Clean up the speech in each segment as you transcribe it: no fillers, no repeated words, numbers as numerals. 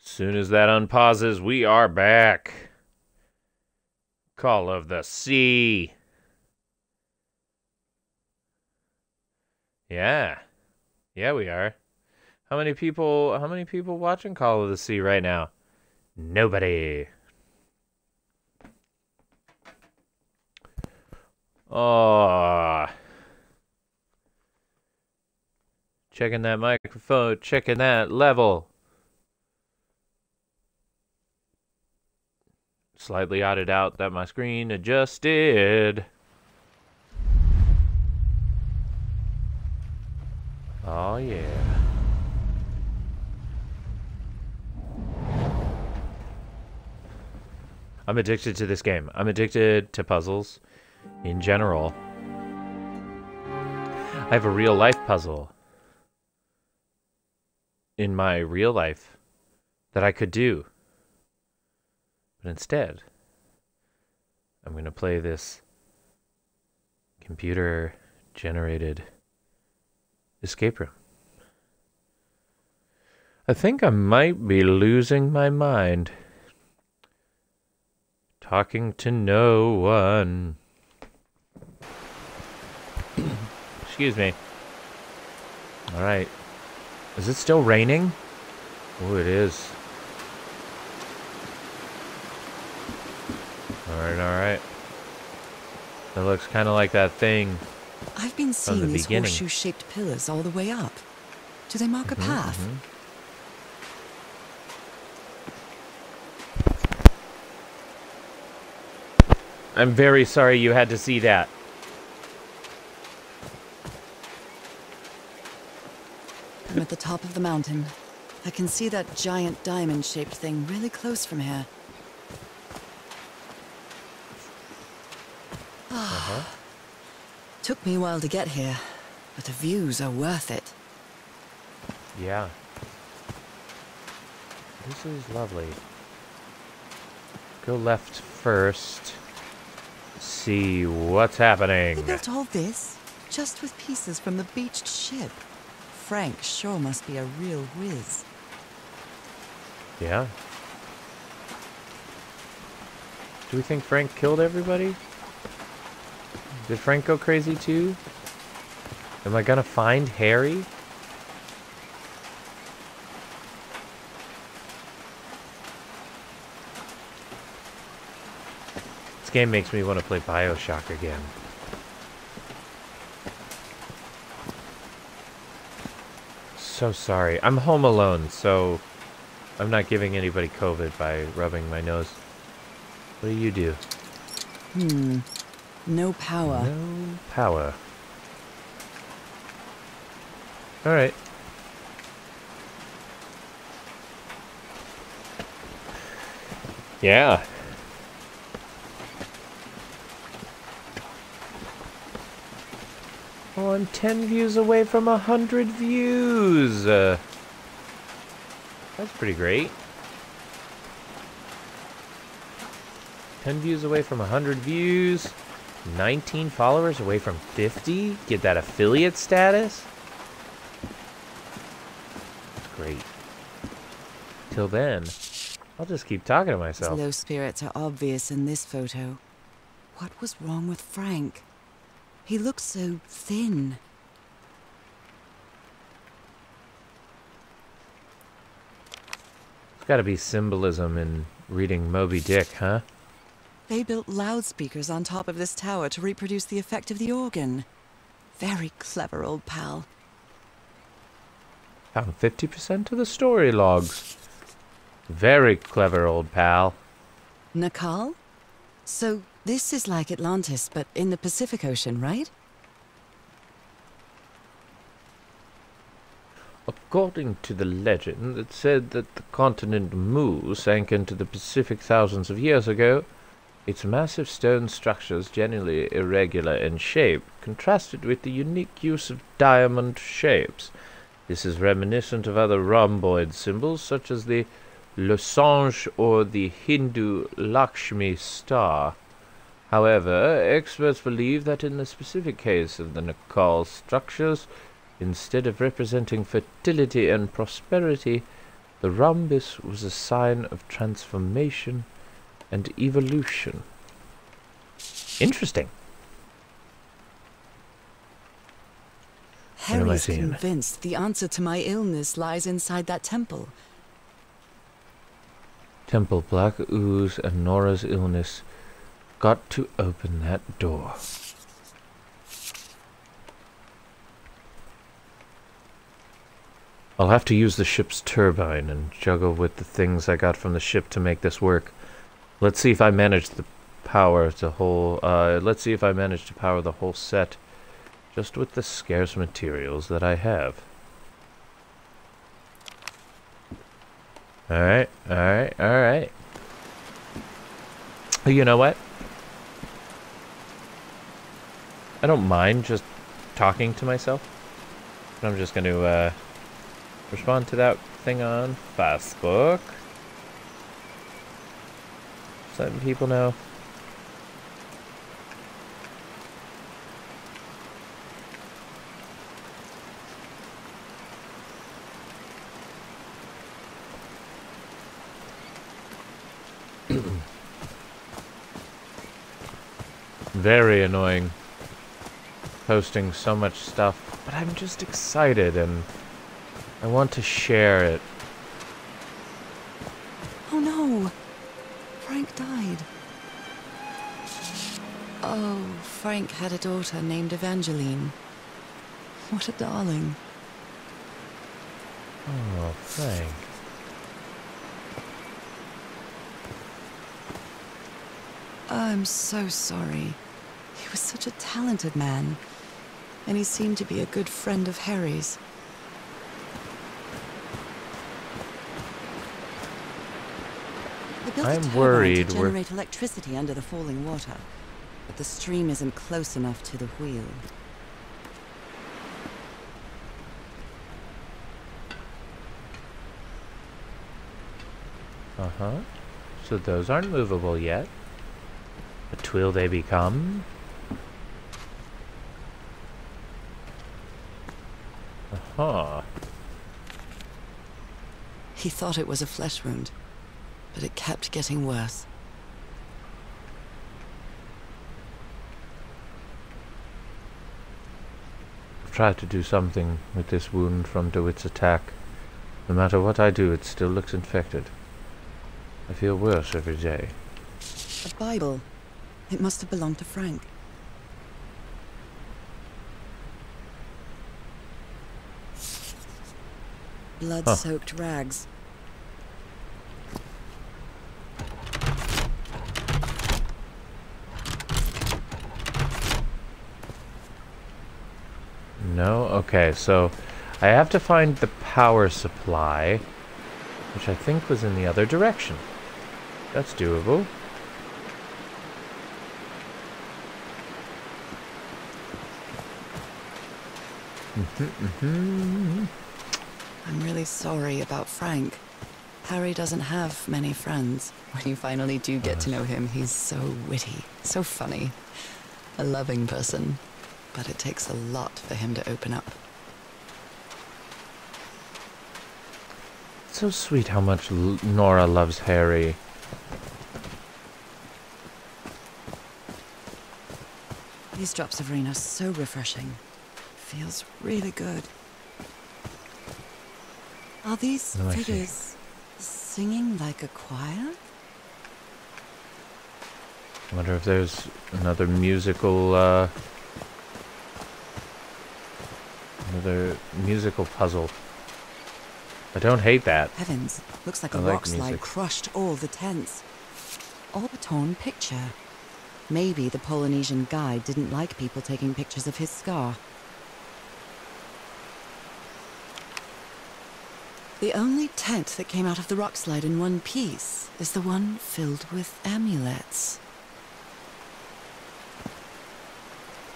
Soon as that unpauses, we are back. Call of the Sea. Yeah. Yeah, we are. How many people watching Call of the Sea right now? Nobody. Oh. Checking that microphone, checking that level. Slightly odded out that my screen adjusted. Oh yeah. I'm addicted to this game. I'm addicted to puzzles in general. I have a real life puzzle in my real life that I could do. But instead, I'm going to play this computer-generated escape room. I think I might be losing my mind. Talking to no one. Excuse me. Alright. Is it still raining? Oh, it is. Alright. It looks kind of like that thing. I've been seeing these horseshoe-shaped pillars all the way up. Do they mark a path? I'm very sorry you had to see that. I'm at the top of the mountain. I can see that giant diamond-shaped thing really close from here. Took me a while to get here, but the views are worth it. Yeah. This is lovely. Go left first. See what's happening. They built all this just with pieces from the beached ship. Frank sure must be a real whiz. Yeah. Do we think Frank killed everybody? Did Frank go crazy too? Am I gonna find Harry? This game makes me want to play BioShock again. So sorry. I'm home alone, so I'm not giving anybody COVID by rubbing my nose. What do you do? No power. No power. Alright. Yeah. Oh, I'm 10 views away from 100 views. That's pretty great. 10 views away from 100 views. 19 followers away from 50. Get that affiliate status. That's great. Till then, I'll just keep talking to myself. His low spirits are obvious in this photo. What was wrong with Frank? He looked so thin. There's gotta be symbolism in reading Moby Dick, huh? They built loudspeakers on top of this tower to reproduce the effect of the organ. Very clever, old pal. Found 50% of the story logs. Very clever, old pal. Nakal? So this is like Atlantis, but in the Pacific Ocean, right? According to the legend, it said that the continent Mu sank into the Pacific thousands of years ago. Its massive stone structures, generally irregular in shape, contrasted with the unique use of diamond shapes. This is reminiscent of other rhomboid symbols, such as the losange or the Hindu Lakshmi star. However, experts believe that in the specific case of the Nakal structures, instead of representing fertility and prosperity, The rhombus was a sign of transformation and evolution. Interesting. What am I Harry's seeing? convinced the answer to my illness lies inside that temple. Temple Black Ooze and Nora's illness got to open that door. I'll have to use the ship's turbine and juggle with the things I got from the ship to make this work. Let's see if I manage to power the whole set just with the scarce materials that I have. Alright. You know what? I don't mind just talking to myself. But I'm just going to respond to that thing on Facebook. Just letting people know. Very annoying posting so much stuff, but I'm just excited and I want to share it. Oh no! Frank died. Oh, Frank had a daughter named Evangeline. What a darling. Oh, Frank. I'm so sorry. He was such a talented man, and he seemed to be a good friend of Harry's. They built a I'm turbine worried to we're- generate electricity under the falling water, but the stream isn't close enough to the wheel. Uh-huh. So those aren't movable yet. But will they become? Uh-huh. He thought it was a flesh wound, but it kept getting worse. I've tried to do something with this wound from DeWitt's attack. No matter what I do, it still looks infected. I feel worse every day. A Bible. It must have belonged to Frank. Blood-soaked rags. No? Okay, so I have to find the power supply, which I think was in the other direction. That's doable. I'm really sorry about Frank. Harry doesn't have many friends. When you finally do get to know him, he's so witty, so funny. A loving person. But it takes a lot for him to open up. It's so sweet how much Nora loves Harry. These drops of rain are so refreshing. Feels really good. Are these What do I see? figures singing like a choir? I wonder if there's another musical puzzle. I don't hate that. Heavens, looks like I a like rock slide music. crushed all the tents. All a torn picture. Maybe the Polynesian guide didn't like people taking pictures of his scar. The only tent that came out of the rock slide in one piece is the one filled with amulets.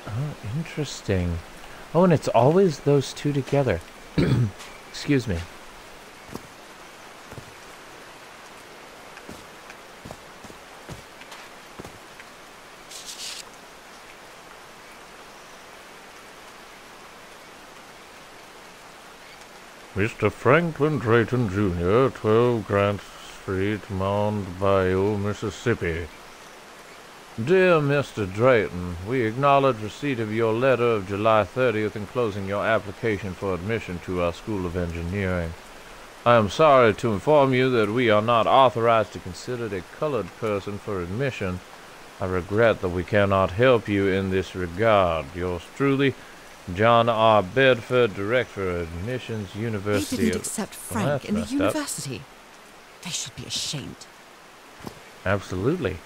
Oh, interesting. Oh, and it's always those two together. Excuse me. Mr. Franklin Drayton, Jr., 12 Grant Street, Mound Bayou, Mississippi. Dear Mr. Drayton, we acknowledge receipt of your letter of July 30th enclosing your application for admission to our School of Engineering. I am sorry to inform you that we are not authorized to consider a colored person for admission. I regret that we cannot help you in this regard. Yours truly, John R. Bedford, Director of Admissions, University They didn't accept Frank in the messed up. university. They should be ashamed. Absolutely.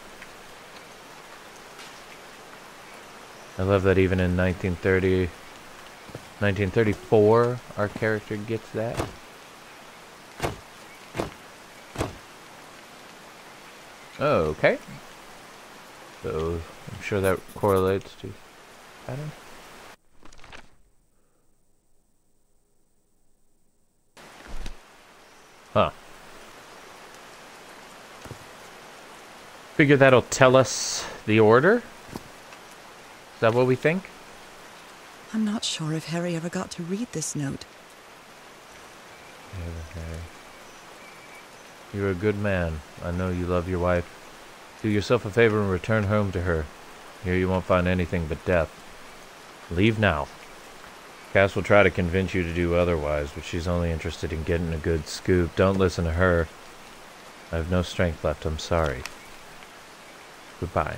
I love that even in 1934, our character gets that. Okay. So, I'm sure that correlates to pattern. Huh. Figure that'll tell us the order? Is that what we think? I'm not sure if Harry ever got to read this note. Okay. You're a good man. I know you love your wife. Do yourself a favor and return home to her. Here you won't find anything but death. Leave now. Cass will try to convince you to do otherwise, but she's only interested in getting a good scoop. Don't listen to her. I have no strength left. I'm sorry. Goodbye.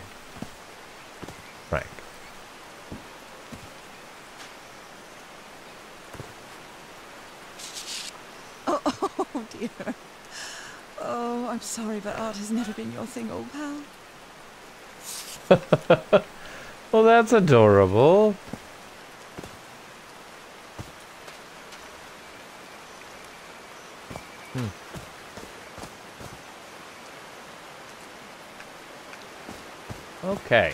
Frank. Oh dear. Oh, I'm sorry, but art has never been your thing, old pal. Well, that's adorable. Okay.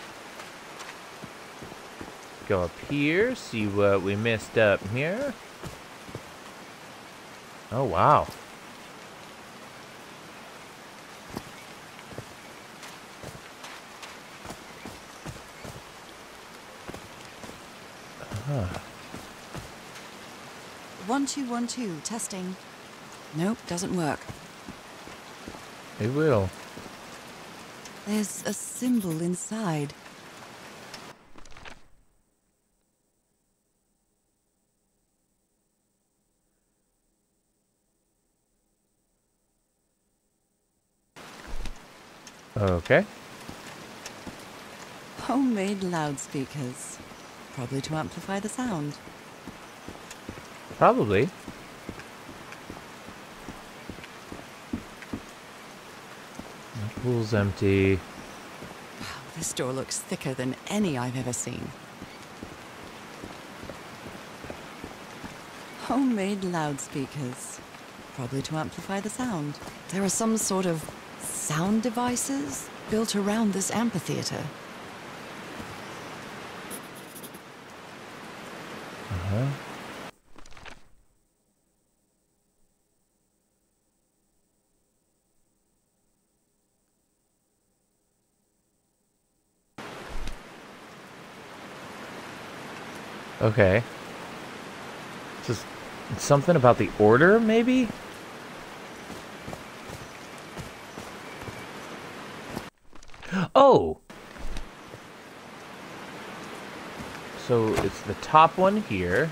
Go up here, see what we messed up here. Oh, wow. Huh. 1212, testing. Nope, doesn't work. It will. There's a symbol inside. Okay. Homemade loudspeakers. Probably to amplify the sound. Probably. The pool's empty. Wow, this door looks thicker than any I've ever seen. Homemade loudspeakers. Probably to amplify the sound. There are some sort of sound devices built around this amphitheater. Uh-huh. Okay. Just something about the order, maybe? Oh! So it's the top one here.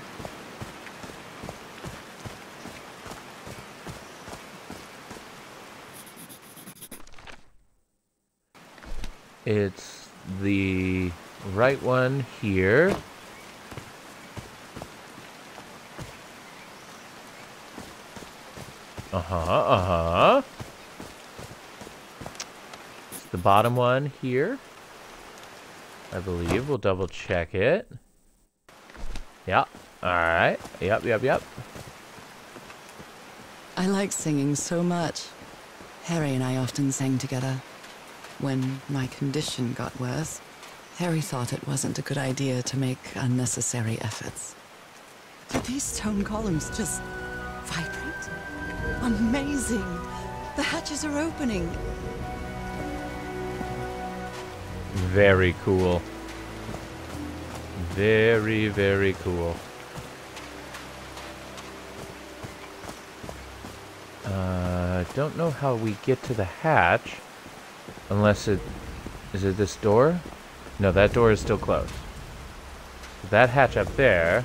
It's the right one here. Uh-huh. It's the bottom one here. I believe. We'll double check it. Yeah. Alright. Yep. I like singing so much. Harry and I often sang together. When my condition got worse, Harry thought it wasn't a good idea to make unnecessary efforts. Did these stone columns just vibrate? Amazing! The hatches are opening. Very cool. Very, very cool. Don't know how we get to the hatch. Unless it... Is it this door? No, that door is still closed. That hatch up there...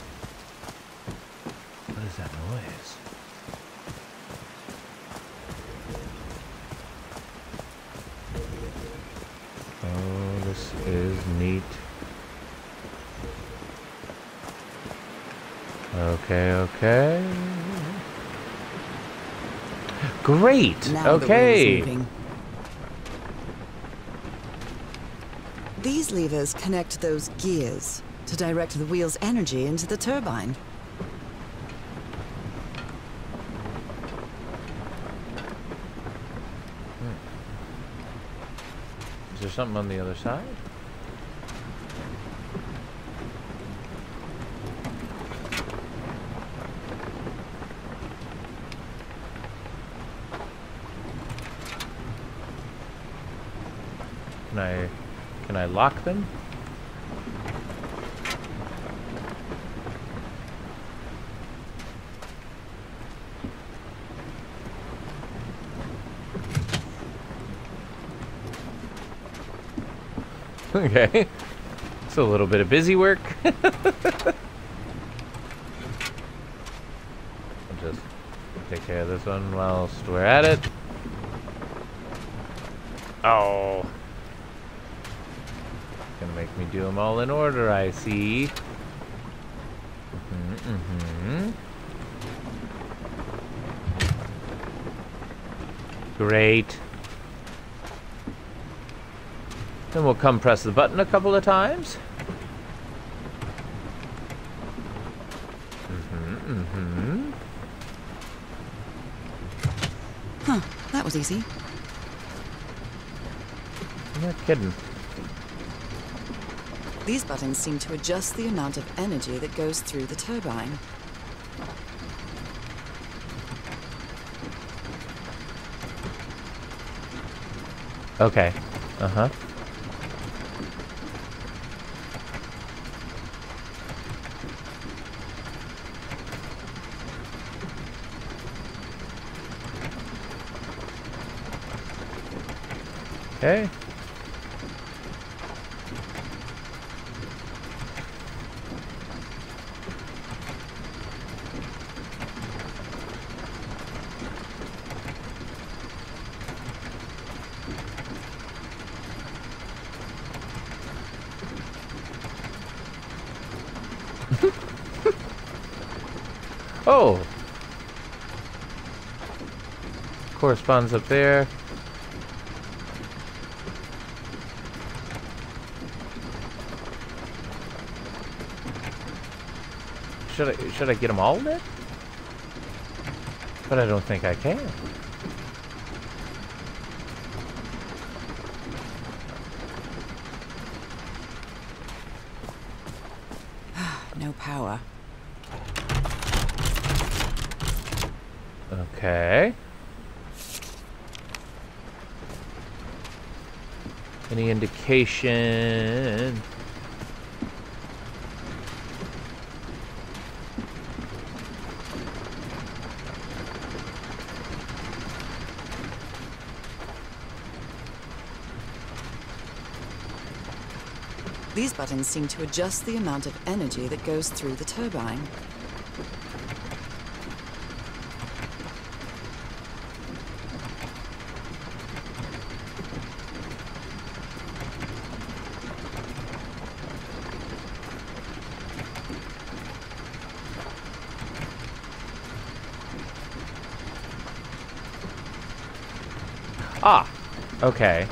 What is that noise? Oh, this is neat. Okay, okay. Great! Now okay! the wheel's moving. These levers connect those gears to direct the wheel's energy into the turbine. Is there something on the other side? Can I lock them? Okay. It's a little bit of busy work. I'll just take care of this one whilst we're at it. Oh. Gonna make me do them all in order, I see. Great. Then we'll come press the button a couple of times. Huh, that was easy. You're not kidding. These buttons seem to adjust the amount of energy that goes through the turbine. Okay. Uh-huh. Okay. Oh! Corresponds up there. Should I get them all lit? But I don't think I can. No power. Okay. Any indication? These buttons seem to adjust the amount of energy that goes through the turbine. Ah, okay.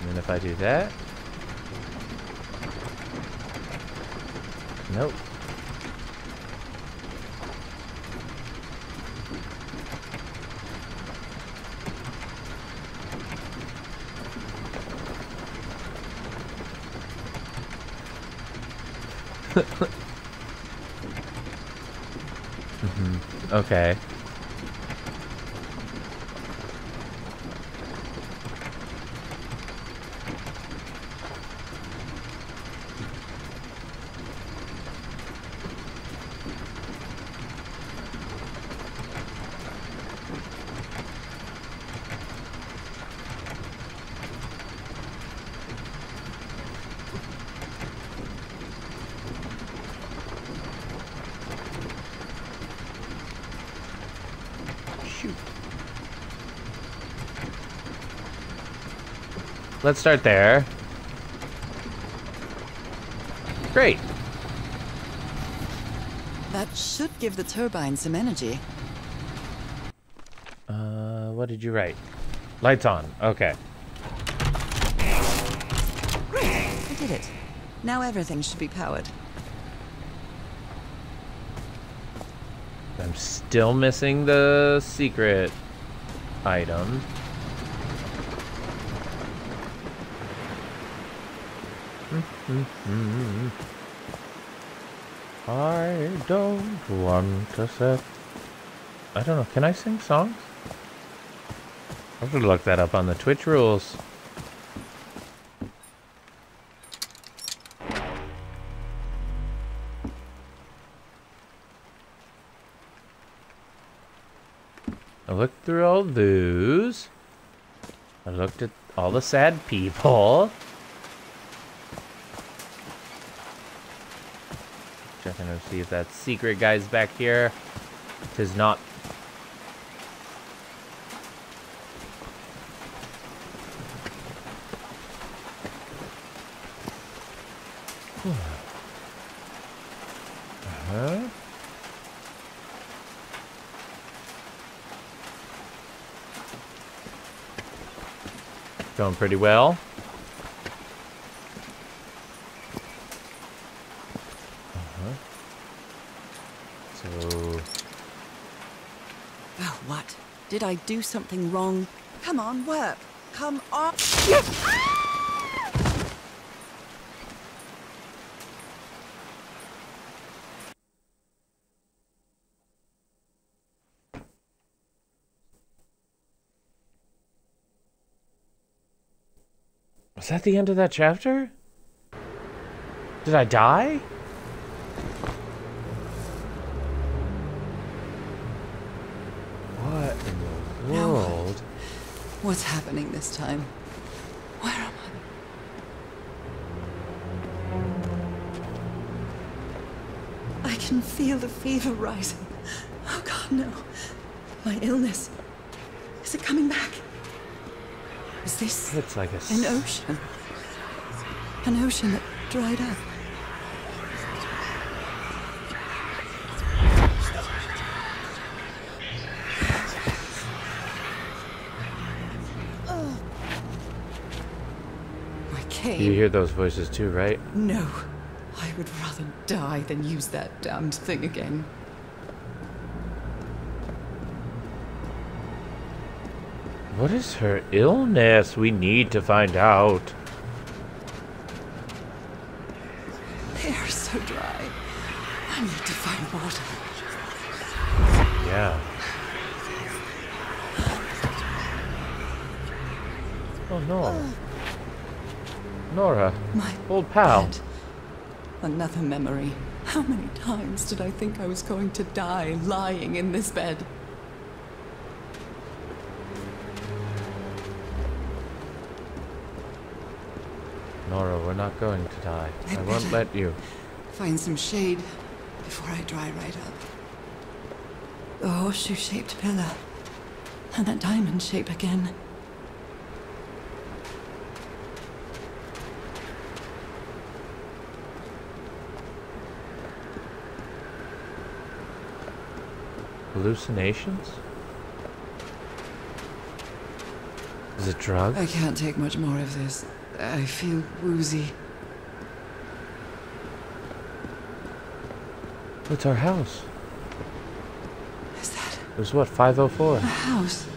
And then if I do that... Nope. Okay. let's start there. Great. That should give the turbine some energy. What did you write? Lights on. Okay. I did it. Now everything should be powered. I'm still missing the secret item. I don't want to set... I don't know. Can I sing songs? I should look that up on the Twitch rules. I looked through all those. I looked at all the sad people. Checking to see if that secret guy's back here. Tis not. Uh-huh. Going pretty well. So... Oh, what? Did I do something wrong? Come on, work. Come on. Was that the end of that chapter? Did I die? What in the world? What's happening this time? Where am I? I can feel the fever rising. Oh God, no. My illness. Is it coming back? Is this It's like an ocean? An ocean that dried up. My cane. You hear those voices too, right? No. I would rather die than use that damned thing again. What is her illness? We need to find out. The air is so dry. I need to find water. Yeah. Oh no. Nora, My old pal. bed. Another memory. How many times did I think I was going to die lying in this bed? Nora, we're not going to die. I won't let you. Find some shade before I dry right up. The horseshoe-shaped pillar. And that diamond shape again. Hallucinations? Is it drugs? I can't take much more of this. I feel woozy. It's our house. Is that It was what, 504? a house?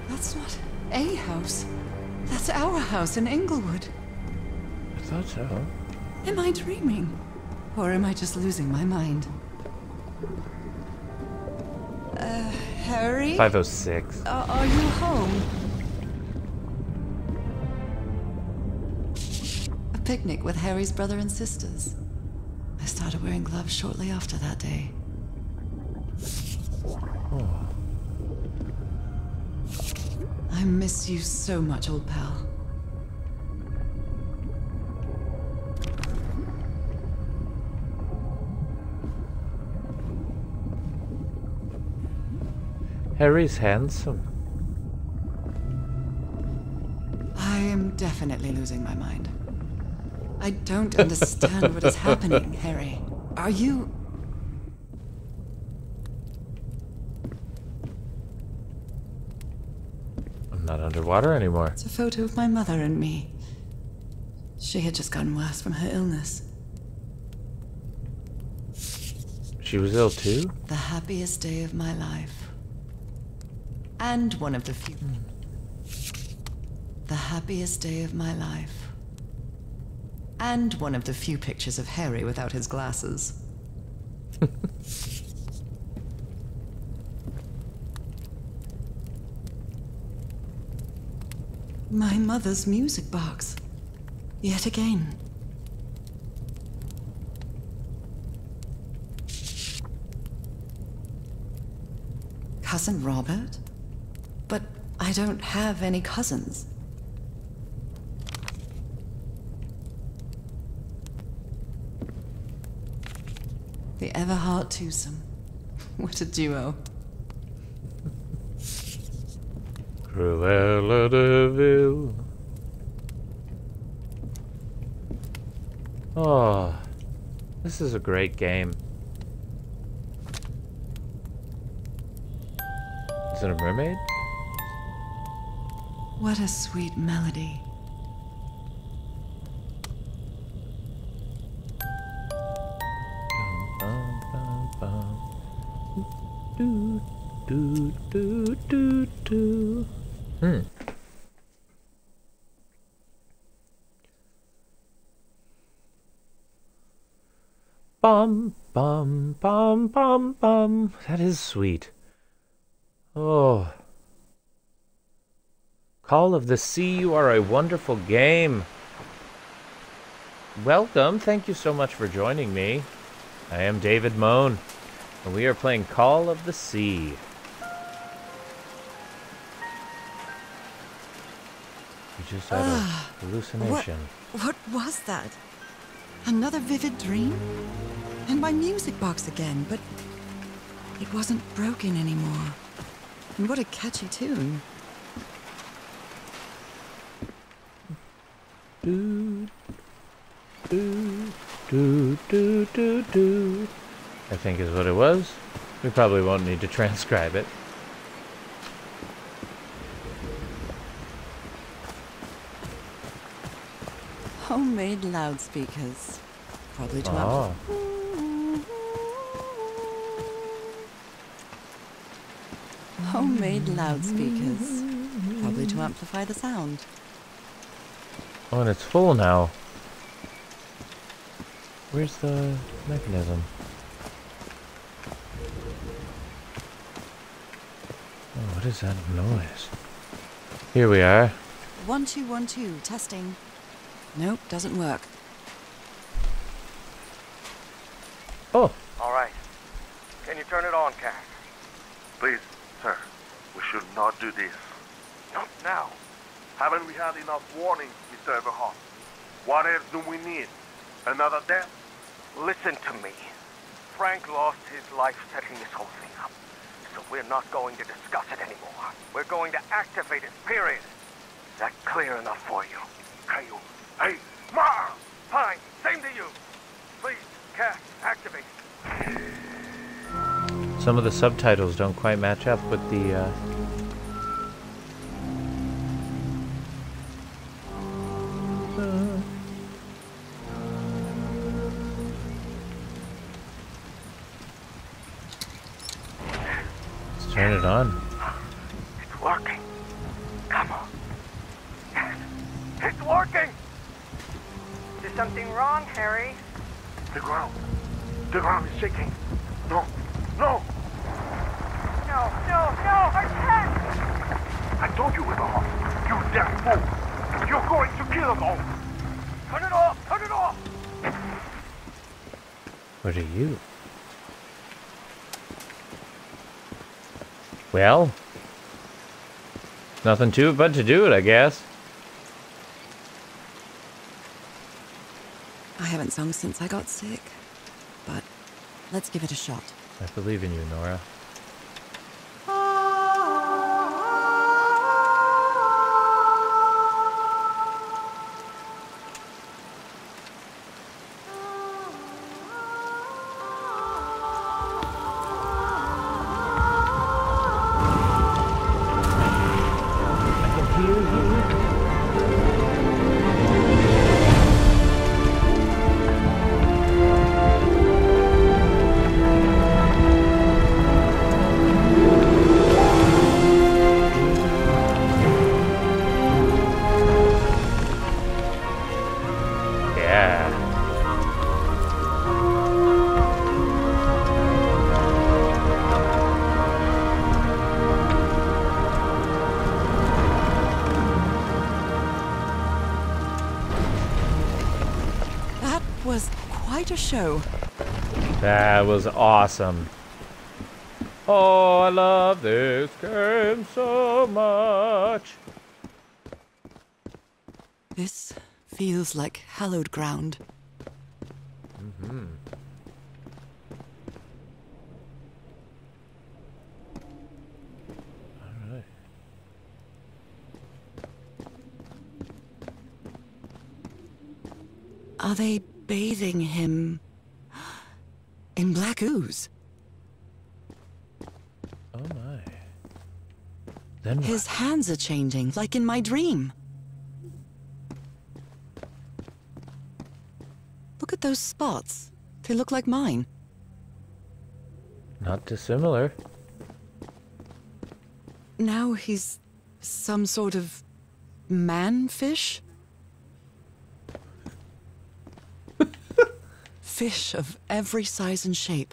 That's not a house. That's our house in Inglewood. I thought so. Am I dreaming? Or am I just losing my mind? Harry? 506. Are you home? A picnic with Harry's brother and sisters. I started wearing gloves shortly after that day. Oh. I miss you so much, old pal. Harry's handsome. I am definitely losing my mind. I don't understand what is happening, Harry. Are you... I'm not underwater anymore. It's a photo of my mother and me. She had just gotten worse from her illness. She was ill too? The happiest day of my life. And one of the few... The happiest day of my life. And one of the few pictures of Harry without his glasses. My mother's music box. Yet again. Cousin Robert? But I don't have any cousins. The Everhart twosome. What a duo. Cruella de Vil. Oh, this is a great game. Is it a mermaid? What a sweet melody. Do, do, do, do, do. Bum, bum, bum, bum, bum. That is sweet. Oh. Call of the Sea, you are a wonderful game. Welcome. Thank you so much for joining me. I am David Moan, and we are playing Call of the Sea. You just had a hallucination. What was that? Another vivid dream? And my music box again, but it wasn't broken anymore. And what a catchy tune. Do, do, do, do, do, do. I think is what it was. We probably won't need to transcribe it. Homemade loudspeakers. Probably to Oh. Homemade loudspeakers. Probably to amplify the sound. Oh, and it's full now. Where's the mechanism? Oh, what is that noise? Here we are. 1212, testing. Nope, doesn't work. Oh, All right. Can you turn it on, Cass? Please, sir, we should not do this. Not now. Haven't we had enough warnings, Mr. Everhart? What else do we need? Another death? Listen to me. Frank lost his life setting this whole thing up. So we're not going to discuss it anymore. We're going to activate it, period. Is that clear enough for you? Caillou. Hey, Ma! Fine. Same to you. Please, Cass, activate. some of the subtitles don't quite match up with the, Let's turn it on. It's working. Come on. Yes, it's working! Is something wrong, Harry? The ground is shaking. No, no! No, I can't! I told you, Everhart. You damn fool! You're going to kill us all! Turn it off! Turn it off! What are you? Well, nothing to it but to do it, I guess. I haven't sung since I got sick. But let's give it a shot. I believe in you, Nora. quite a show. That was awesome. Oh, I love this game so much. This feels like hallowed ground. Mm-hmm. All right. Are they bathing him in black ooze? Oh my. Then what? His hands are changing, like in my dream. Look at those spots. They look like mine. Not dissimilar. Now he's some sort of man-fish? Fish of every size and shape.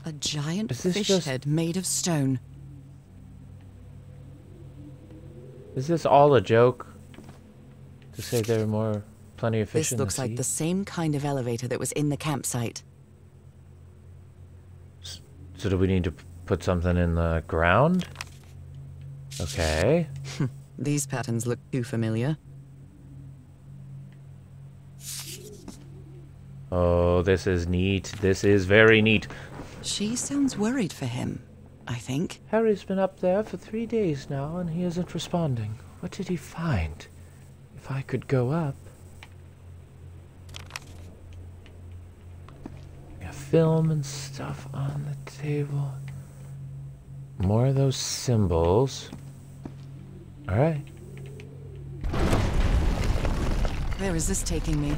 A giant Is this fish just- head made of stone. Is this all a joke? To say there are plenty of fish This in the looks like sea? the same kind of elevator that was in the campsite. So do we need to put something in the ground? Okay. These patterns look too familiar. Oh, this is neat. This is very neat. She sounds worried for him, I think. Harry's been up there for 3 days now, and he isn't responding. What did he find? If I could go up... We have film and stuff on the table. More of those symbols. Alright. Where is this taking me?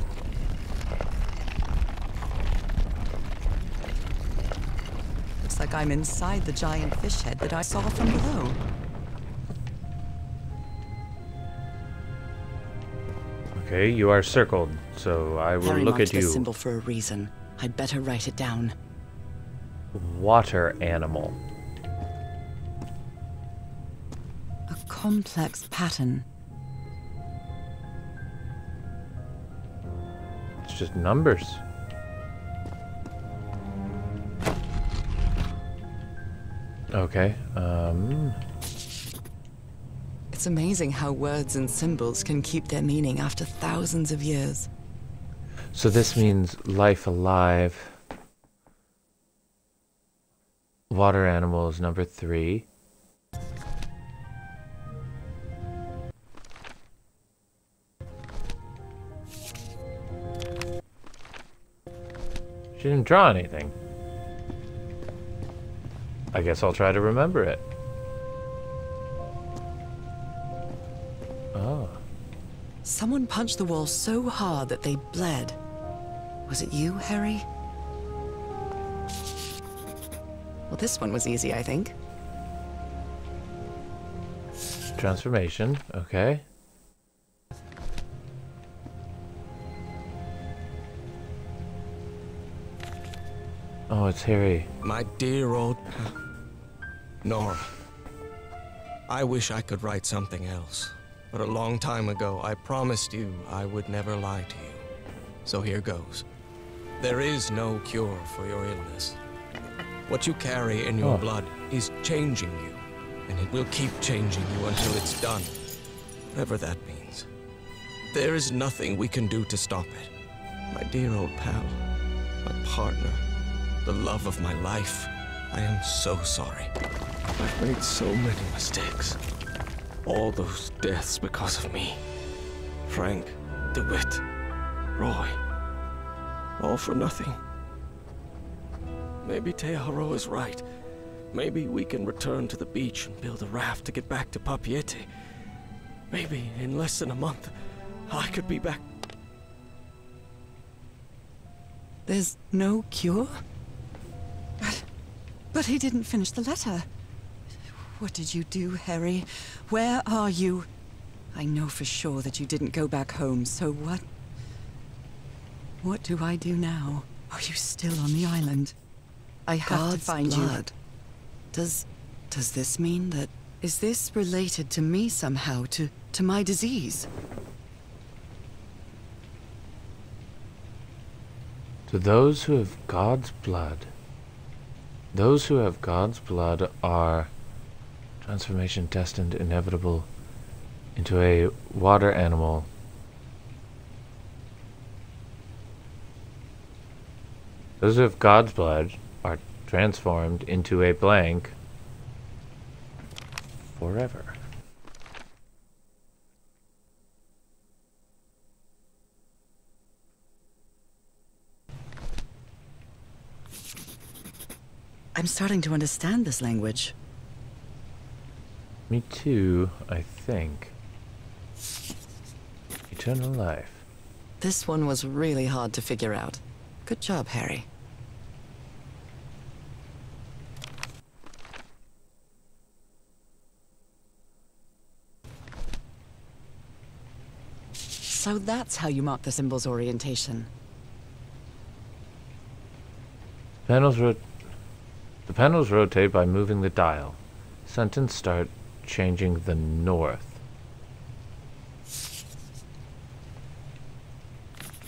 Looks like I'm inside the giant fish head that I saw from below. Okay, you are circled, so I will Harry look marked at this you. symbol for a reason. I'd better write it down. Water animal. A complex pattern. It's just numbers. Okay, It's amazing how words and symbols can keep their meaning after thousands of years. so this means life alive. Water animal is number 3. She didn't draw anything. I guess I'll try to remember it. Oh. Someone punched the wall so hard that they bled. Was it you, Harry? Well, this one was easy, I think. Transformation, okay. Oh, it's Harry. My dear old... Nora. I wish I could write something else. But a long time ago, I promised you I would never lie to you. So here goes. There is no cure for your illness. What you carry in your blood is changing you. And it will keep changing you until it's done. Whatever that means. There is nothing we can do to stop it. My dear old pal. My partner. The love of my life. I am so sorry. I've made so many mistakes. All those deaths because of me. Frank, DeWitt, Roy. All for nothing. Maybe Teodoro is right. Maybe we can return to the beach and build a raft to get back to Papeete. Maybe in less than a month, I could be back. There's no cure? But he didn't finish the letter. What did you do, Harry? Where are you? I know for sure that you didn't go back home, so what? What do I do now? Are you still on the island? I have to find you. Does this mean that... Is this related to me somehow? To to my disease. To those who have God's blood. Those who have God's blood are transformation destined, inevitable, into a water animal. Those who have God's blood are transformed into a blank forever. I'm starting to understand this language. Me too, I think. Eternal life. This one was really hard to figure out. Good job, Harry. So that's how you mark the symbol's orientation. The panels rotate by moving the dial. Sentence start changing the north.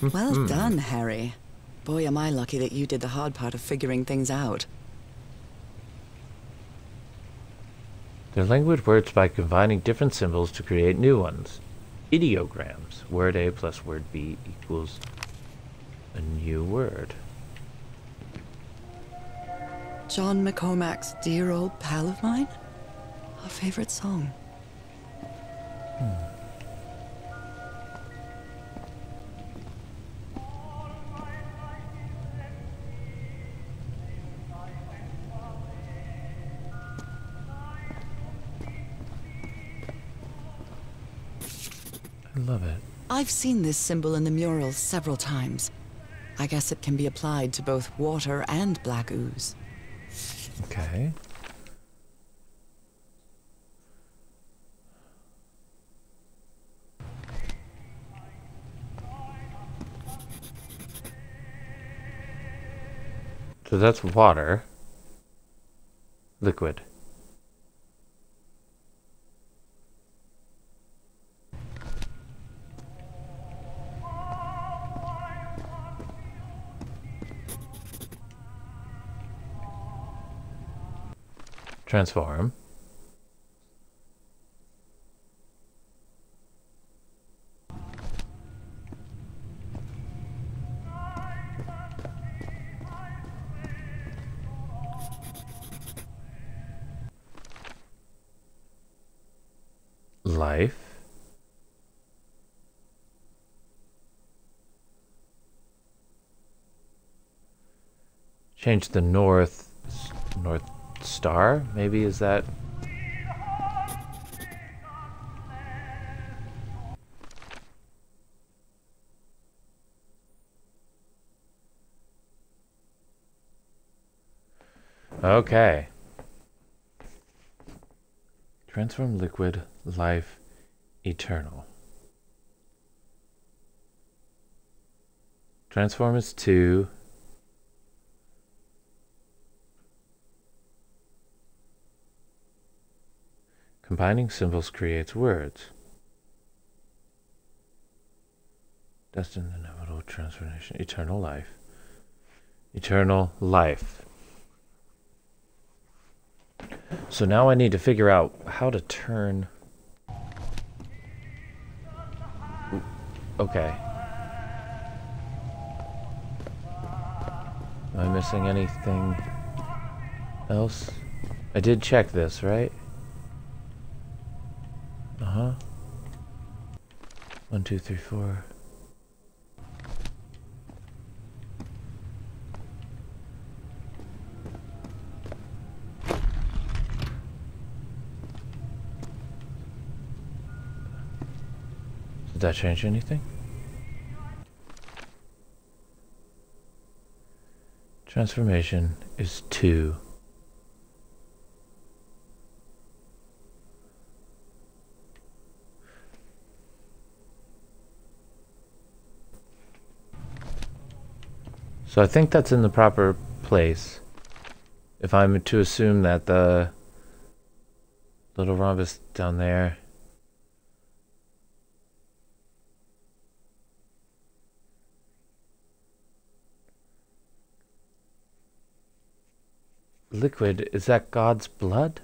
Well done, Harry. Boy, am I lucky that you did the hard part of figuring things out. They're language words by combining different symbols to create new ones. Ideograms. Word A plus word B equals a new word. John McCormack's Dear Old Pal of Mine? A favorite song. I love it. I've seen this symbol in the mural several times. I guess it can be applied to both water and black ooze. Okay. So that's water. Liquid. Transform. Life. Change the north star, maybe, is that? Okay. Transform liquid, life, eternal. Transform is 2. Combining symbols creates words. Destined, inevitable transformation. Eternal life. Eternal life. So now I need to figure out how to turn... Okay. Am I missing anything else? I did check this, right? Uh-huh. 1, 2, 3, 4. Did that change anything? Transformation is 2. So I think that's in the proper place. If I'm to assume that the little rhombus down there liquid, is that God's blood?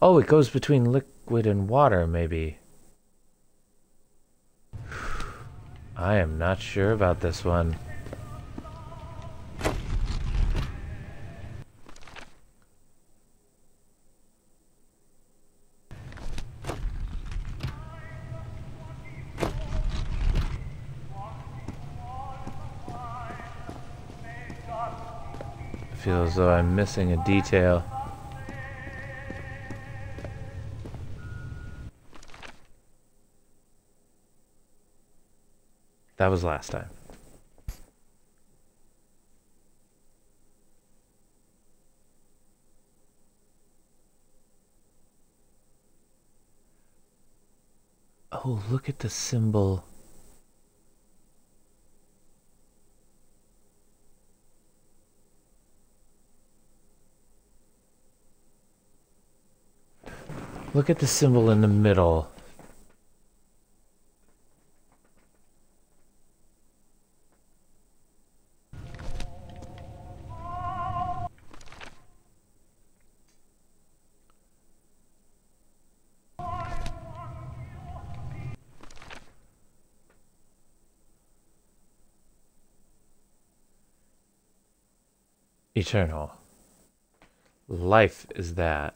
Oh, it goes between liquid and water, maybe. I am not sure about this one. I feel as though I'm missing a detail. That was last time. Oh, look at the symbol. Look at the symbol in the middle. Eternal. Life is that.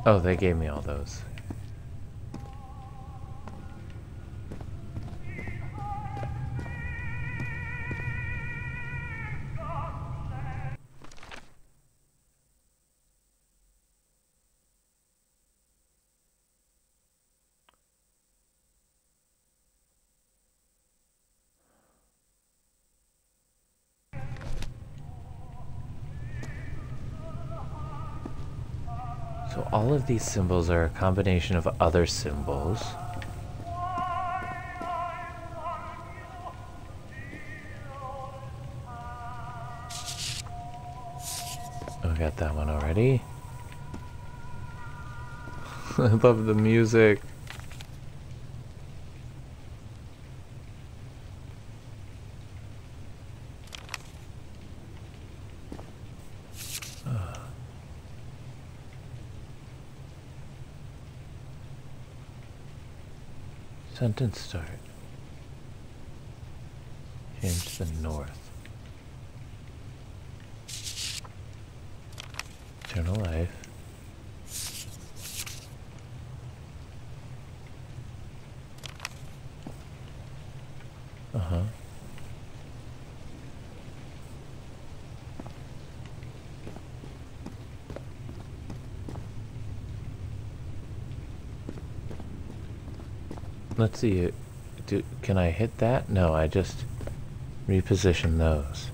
Oh, they gave me all those. So all of these symbols are a combination of other symbols. Oh, I got that one already. I love the music. Sentence start. Change the north. Eternal life. Uh-huh. Let's see. Can I hit that? No, I just reposition those.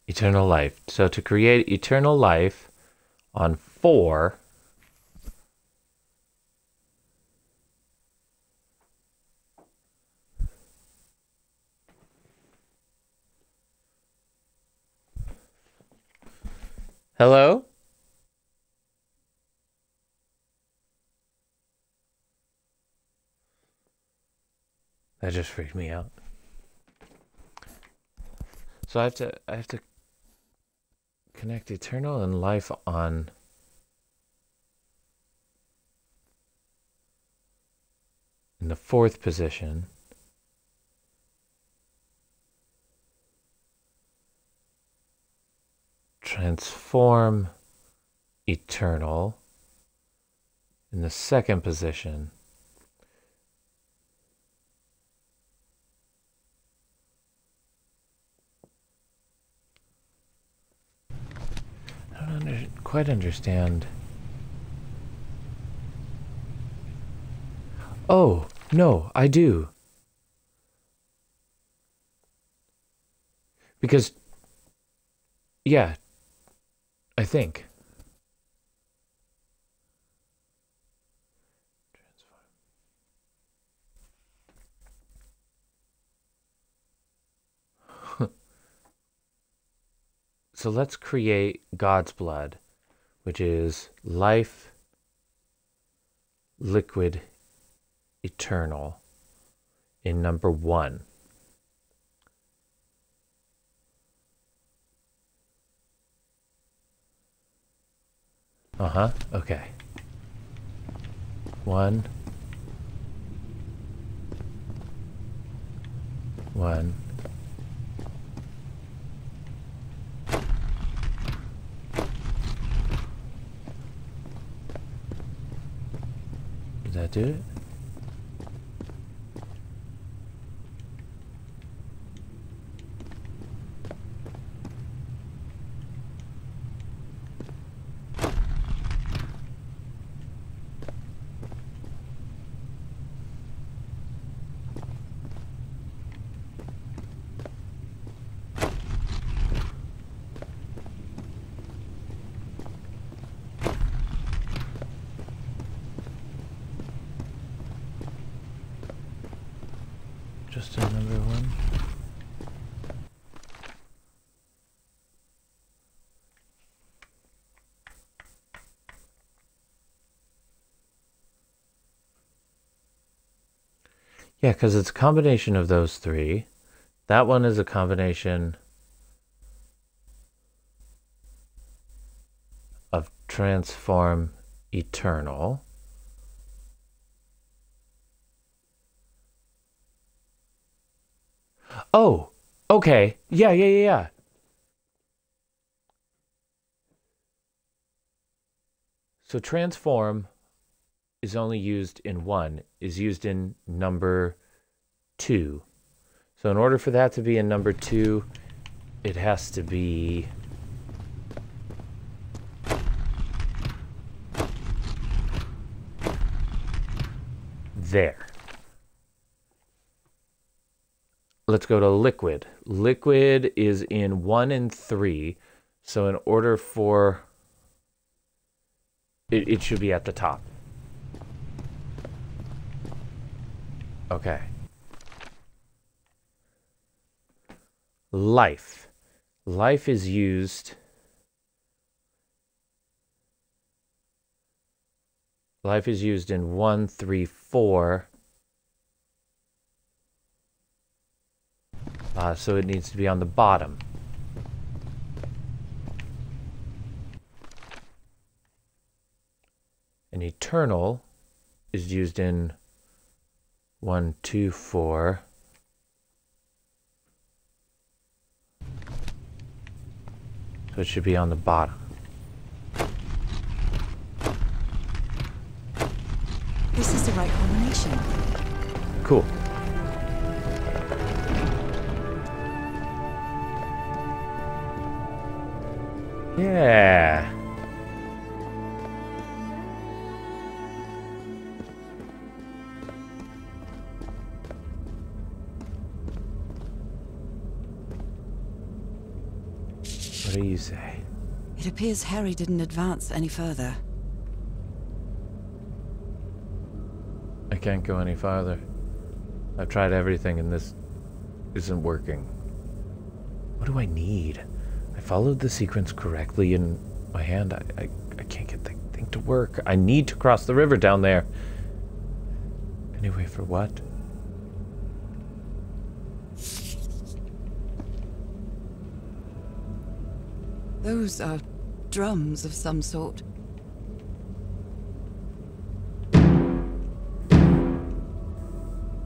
Eternal life. So to create eternal life on 4, hello? That just freaked me out. So I have to connect eternal and life on in the 4th position. Transform eternal in the 2nd position. I don't quite understand Oh, no, I do. Because, yeah, I think. So let's create God's blood, which is life, liquid, eternal, in number 1. Okay. 1. 1. Did that do it? Just in number 1. Yeah, because it's a combination of those 3. That one is a combination of transform eternal. Oh, okay. Yeah. So transform is only used in 1, is used in number 2. So in order for that to be in number 2, it has to be there. Let's go to liquid. Liquid is in 1 and 3. So in order for it should be at the top. Okay. Life. Life is used. Life is used in 1, 3, 4. So it needs to be on the bottom. And eternal is used in 1, 2, 4. So it should be on the bottom. This is the right combination. Cool. Yeah. What do you say? It appears Harry didn't advance any further. I can't go any farther. I've tried everything and this isn't working. What do I need? I followed the sequence correctly in my hand. I can't get the thing to work. I need to cross the river down there. Anyway, for what? Those are drums of some sort.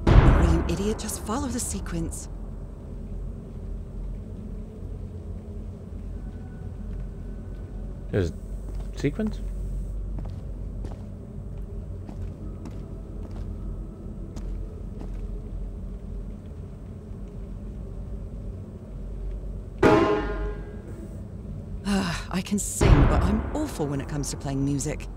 Are you idiot? Just follow the sequence. There's sequence? I can sing, but I'm awful when it comes to playing music.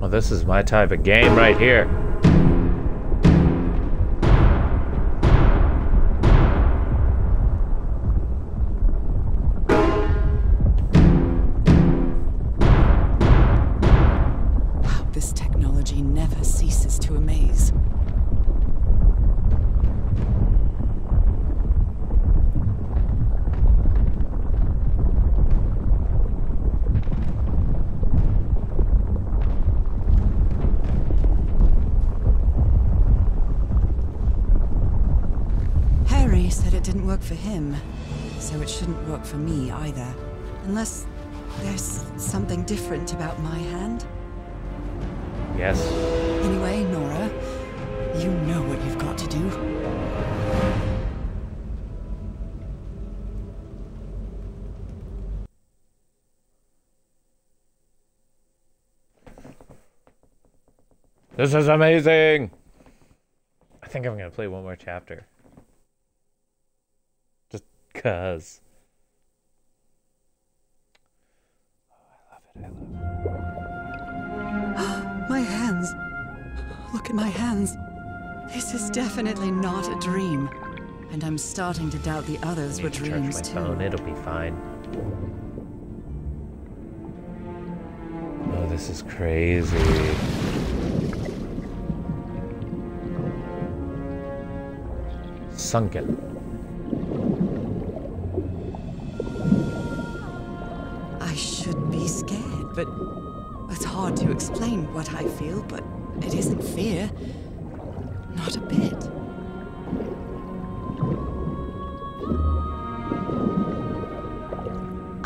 Well, this is my type of game right here. Wow, this technology never ceases to amaze. Harry said it didn't work for him, so it shouldn't work for me either. Unless there's something different about my hand. Yes. Anyway, Nora, you know what you've got to do. This is amazing! I think I'm gonna play one more chapter. Just cuz. Oh, I love it. My hands. Look at my hands. This is definitely not a dream. And I'm starting to doubt the others I were need to charge dreams my too. phone. It'll be fine. Oh, this is crazy. Sunken. I should be scared, but it's hard to explain what I feel, but it isn't fear. Not a bit.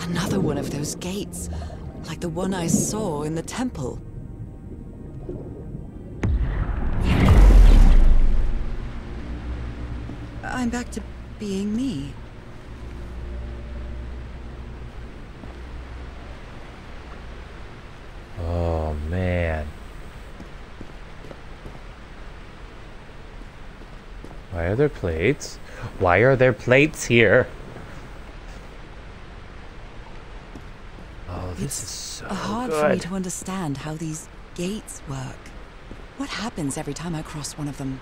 Another one of those gates, like the one I saw in the temple. I'm back to being me. Oh, man. Why are there plates? Why are there plates here? Oh, this is so hard for me good. to understand how these gates work. What happens every time I cross one of them?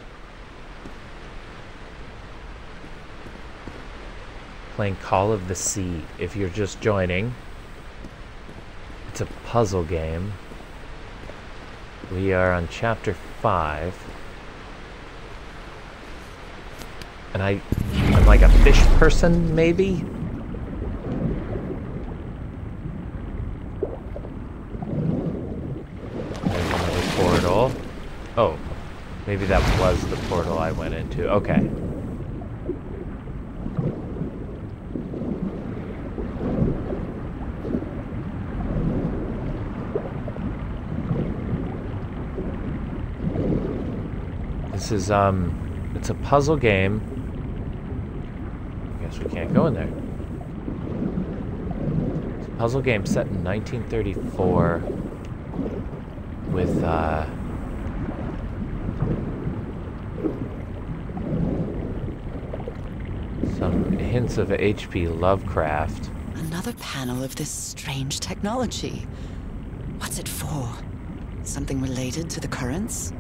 Playing Call of the Sea if you're just joining. It's a puzzle game. We are on chapter 5. And I'm like a fish person, maybe? There's another portal. Oh, maybe that was the portal I went into. Okay. This is, it's a puzzle game. I guess we can't go in there. It's a puzzle game set in 1934 with, some hints of H.P. Lovecraft. Another panel of this strange technology. What's it for? Something related to the currents?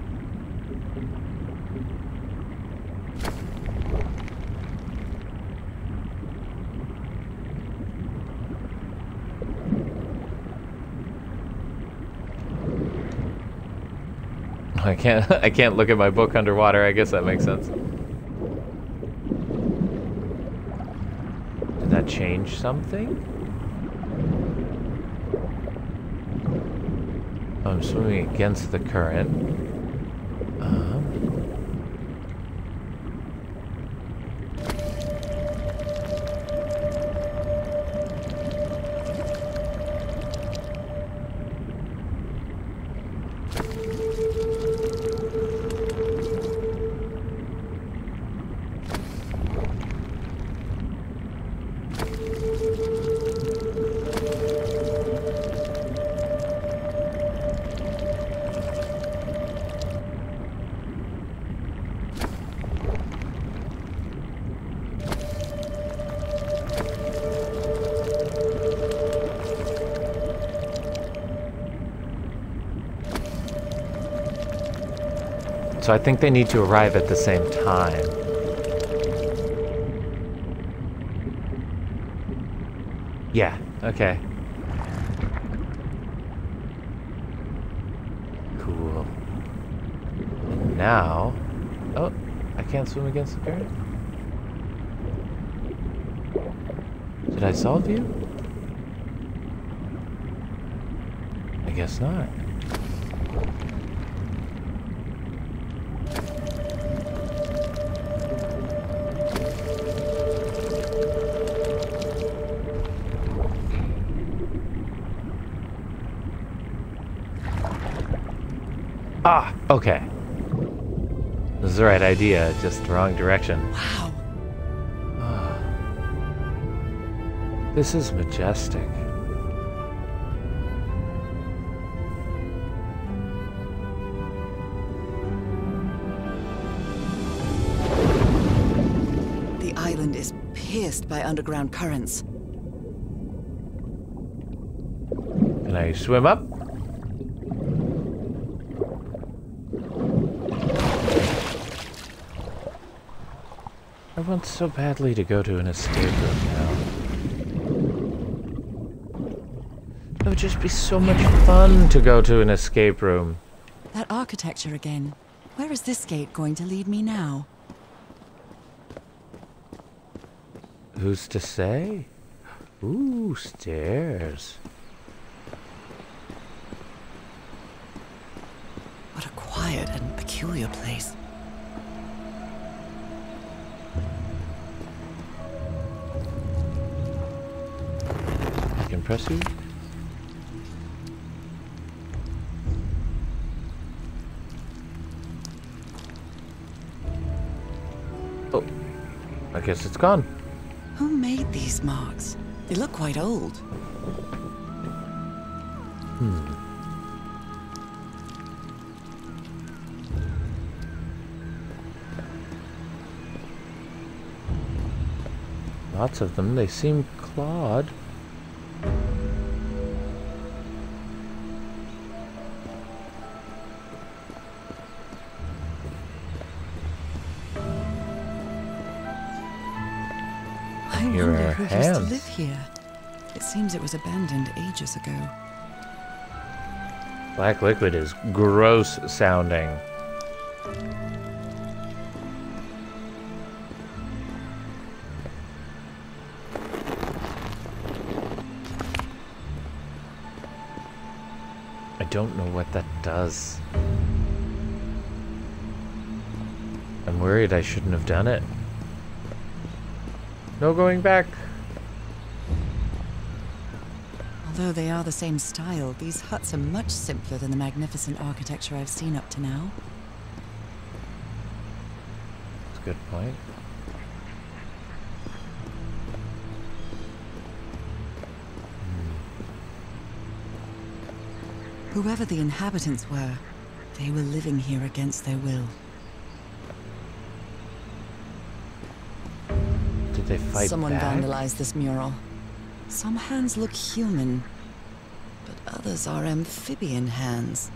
I can't look at my book underwater. I guess that makes sense. Did that change something? Oh, I'm swimming against the current. so I think they need to arrive at the same time. Yeah, okay. Cool. And now... Oh, I can't swim against the current? Did I solve you? I guess not. Ah, okay. This is the right idea, just the wrong direction. Wow. This is majestic. The island is pierced by underground currents. Can I swim up? I want so badly to go to an escape room now. It would just be so much fun to go to an escape room. That architecture again. Where is this gate going to lead me now? Who's to say? Ooh, stairs. What a quiet and peculiar place. I can press you. Oh, I guess it's gone. Who made these marks? They look quite old. Lots of them. They seem clawed. I Here wonder are who used to hands. live here. It seems it was abandoned ages ago. Black liquid is gross sounding. I don't know what that does. I'm worried I shouldn't have done it. No going back. Although they are the same style, these huts are much simpler than the magnificent architecture I've seen up to now. That's a good point. Whoever the inhabitants were, they were living here against their will. Did they fight Someone back? vandalized this mural. Some hands look human, but others are amphibian hands.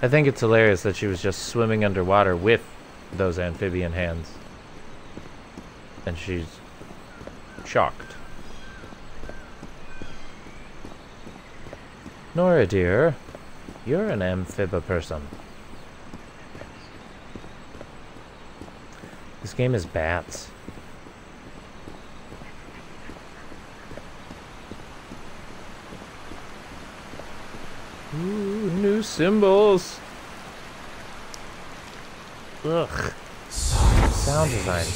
I think it's hilarious that she was just swimming underwater with those amphibian hands. And she's shocked. Nora, dear, you're an amphiba person. This game is bats. Ooh, new symbols. Ugh. Sound design.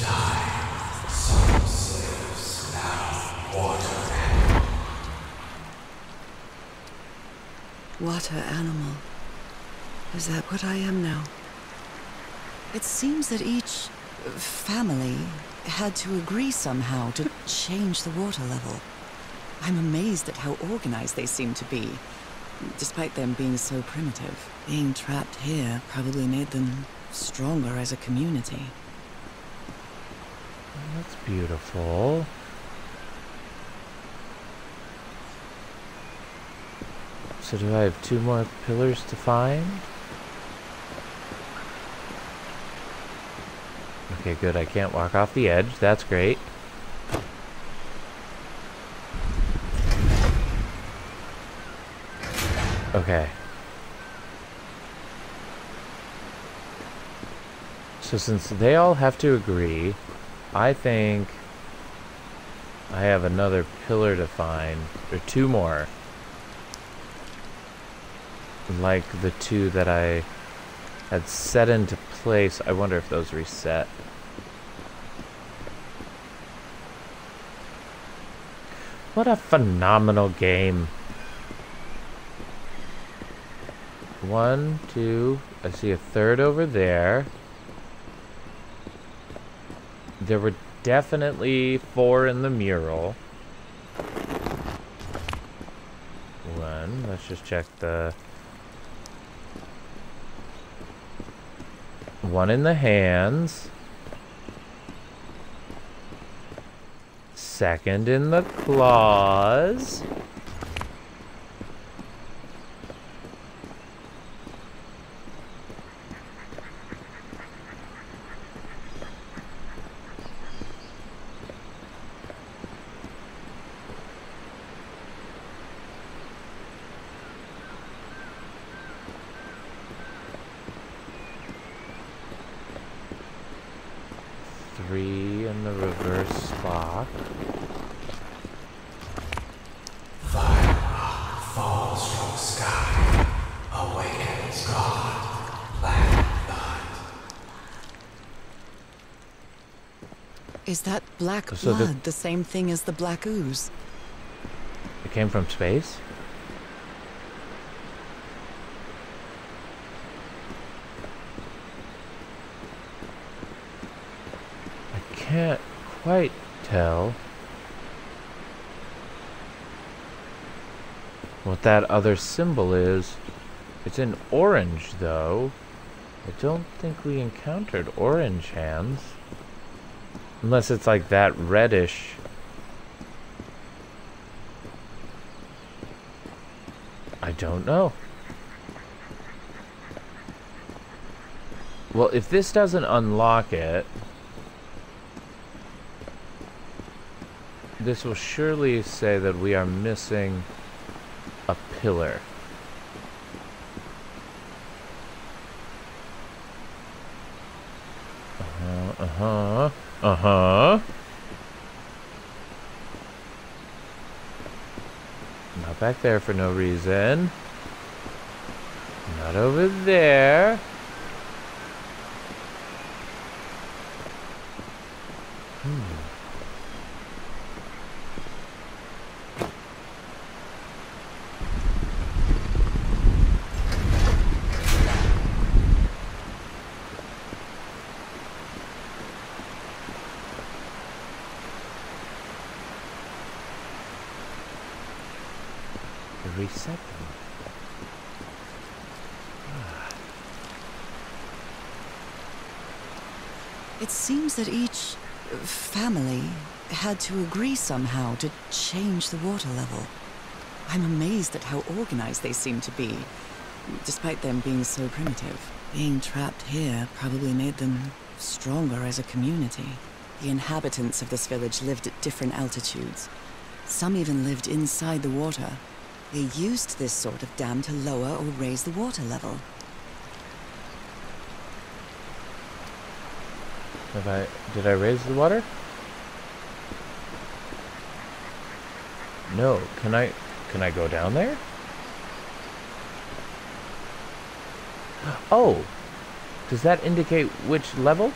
Water animal. Is that what I am now? It seems that each family had to agree somehow to change the water level. I'm amazed at how organized they seem to be, despite them being so primitive. Being trapped here probably made them stronger as a community. That's beautiful. So do I have 2 more pillars to find? Okay, good. I can't walk off the edge. That's great. Okay. So since they all have to agree, I think I have another pillar to find, or 2 more. Like the 2 that I had set into place. I wonder if those reset. What a phenomenal game. 1, 2, I see a 3rd over there. There were definitely 4 in the mural. 1, let's just check the... 1 in the hands. 2nd in the claws. Three in the reverse lock. Fire falls from the sky, awakens God, black night. Is that black So blood the same thing as the black ooze? It came from space? I can't quite tell what that other symbol is. It's in orange, though. I don't think we encountered orange hands. Unless it's like that reddish. I don't know. Well, if this doesn't unlock it, this will surely say that we are missing a pillar. Not back there for no reason. Not over there. Reset them. It seems that each family had to agree somehow to change the water level. I'm amazed at how organized they seem to be, despite them being so primitive. Being trapped here probably made them stronger as a community. The inhabitants of this village lived at different altitudes. Some even lived inside the water. They used this sort of dam to lower or raise the water level. Did I raise the water? No. Can I go down there? Oh. Does that indicate which level?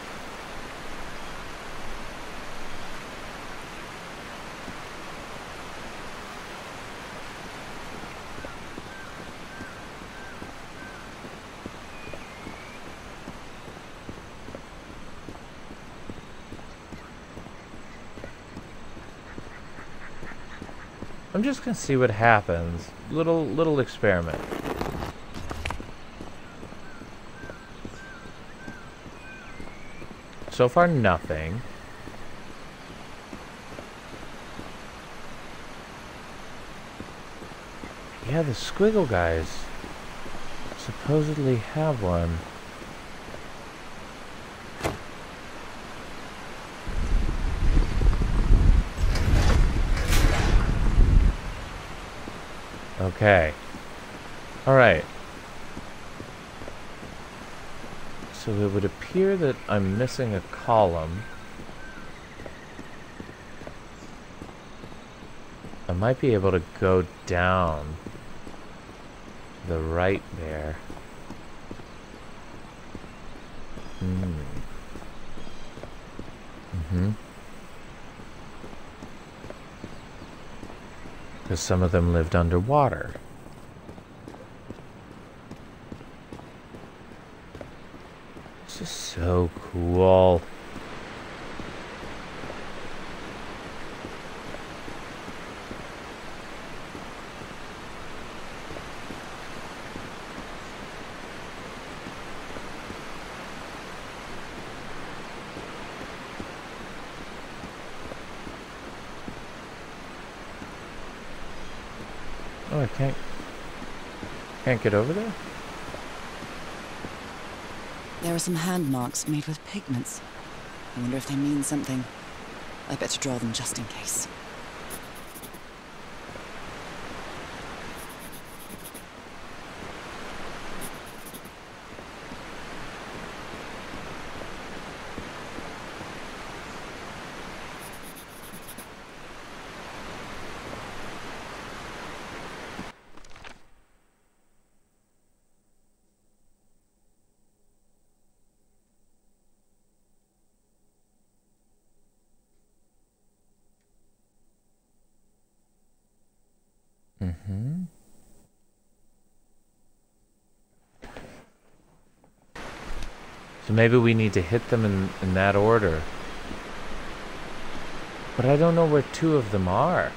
I'm just gonna see what happens. Little experiment. So far, nothing. Yeah, the squiggle guys supposedly have one. Okay. Alright. So it would appear that I'm missing a column. I might be able to go down to the right there. Because some of them lived underwater. This is so cool. Oh, I can't get over there? There are some hand marks made with pigments. I wonder if they mean something. I better draw them just in case. So maybe we need to hit them in that order. But I don't know where two of them are.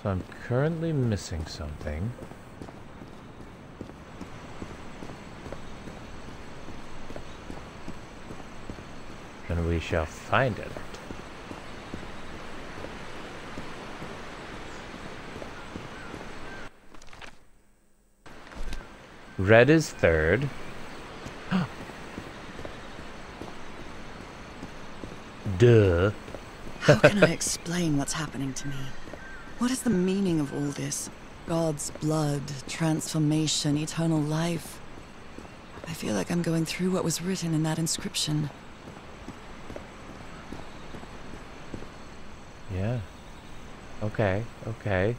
So I'm currently missing something. And we shall find it. Red is third. Duh. How can I explain what's happening to me? What is the meaning of all this? God's blood, transformation, eternal life. I feel like I'm going through what was written in that inscription. Yeah. Okay, okay.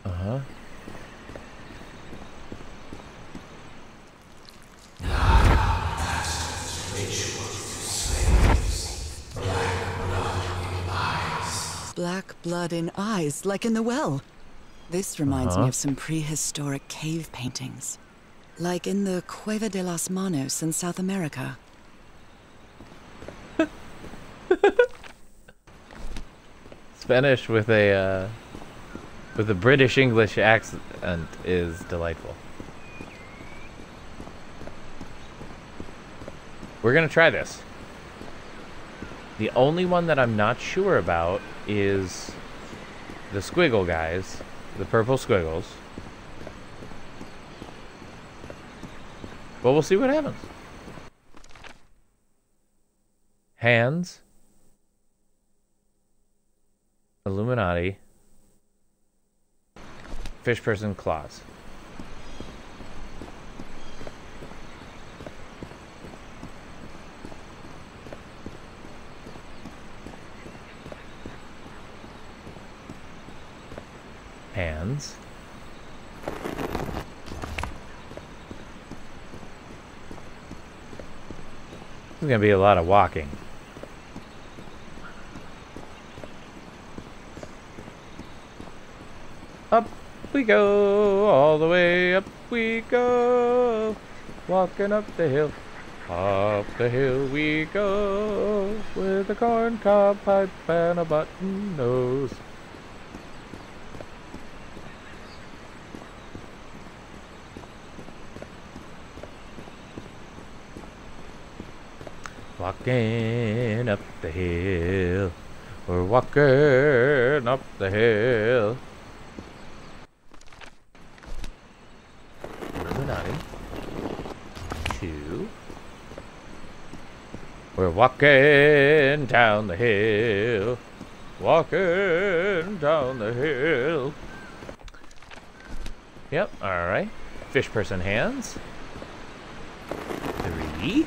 Uh-huh. Black blood in eyes, like in the well. This reminds me of some prehistoric cave paintings. Like in the Cueva de las Manos in South America. Spanish with a British English accent is delightful. We're gonna try this. The only one that I'm not sure about is the squiggle guys, the purple squiggles. But we'll see what happens. Hands. Illuminati. Fish person claws. Hands. There's gonna be a lot of walking. Up we go, all the way up we go, walking up the hill. Up the hill we go, with a corncob pipe and a button nose. Walking up the hill. We're walking up the hill. Illuminati. 2. We're walking down the hill. Walking down the hill. Yep, alright. Fish person hands. 3.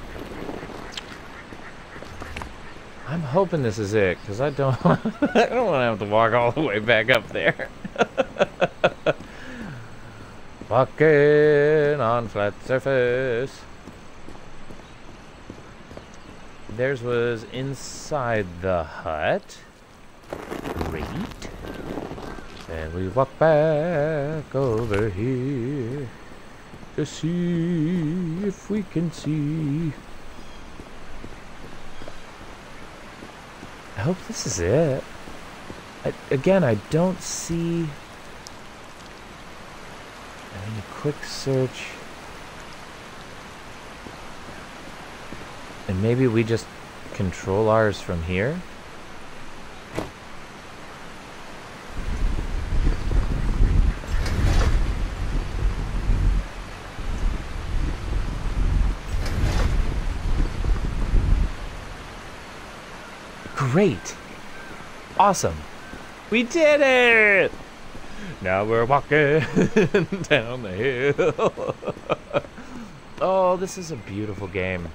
I'm hoping this is it, because I don't I don't want to have to walk all the way back up there. Walking on flat surface. Theirs was inside the hut. Great. And we walk back over here to see if we can see. I hope this is it. Again, I don't see any quick search. And maybe we just control ours from here? Great! Awesome! We did it! Now we're walking down the hill. Oh, this is a beautiful game.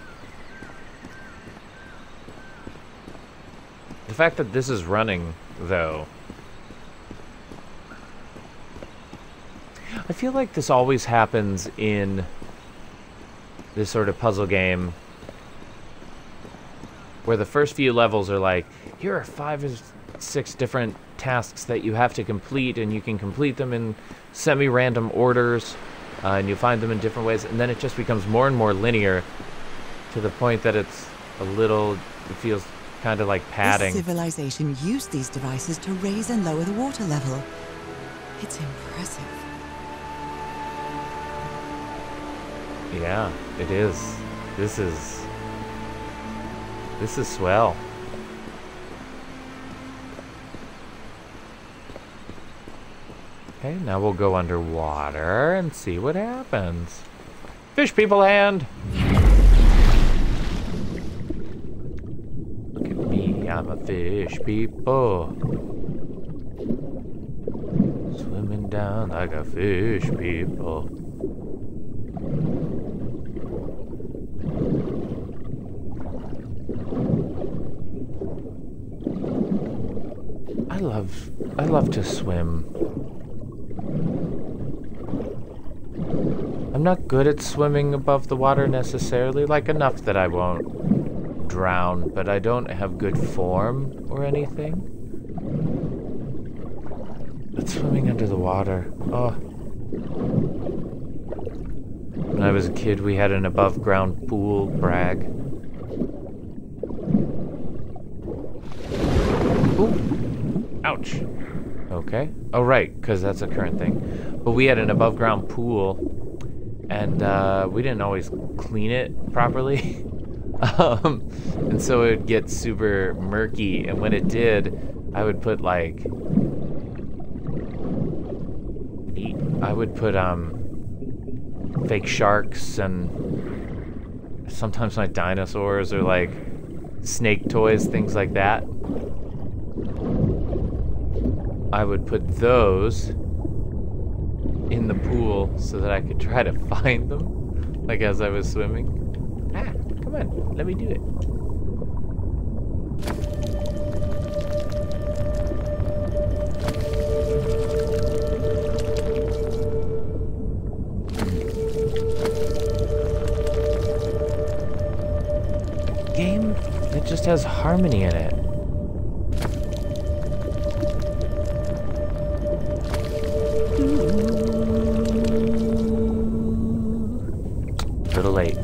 The fact that this is running, though. I feel like this always happens in this sort of puzzle game where the first few levels are like, here are 5 or 6 different tasks that you have to complete, and you can complete them in semi-random orders, and you find them in different ways, and then it just becomes more and more linear to the point that it's a little, it feels kind of like padding. This civilization used these devices to raise and lower the water level. It's impressive. Yeah, it is. This is swell. Okay, now we'll go underwater and see what happens. Fish people hand! Look at me, I'm a fish people. Swimming down like a fish people. I love to swim. I'm not good at swimming above the water necessarily, like enough that I won't drown, but I don't have good form or anything. But swimming under the water, oh. When I was a kid, we had an above-ground pool, brag. Ooh. Ouch. Okay. Oh, right, because that's a current thing. But we had an above-ground pool, and we didn't always clean it properly. And so it would get super murky, and when it did, I would put, like... fake sharks and sometimes like dinosaurs or like snake toys, things like that. I would put those in the pool so that I could try to find them, like as I was swimming. Ah, come on, let me do it. Game that just has harmony in it. A little late.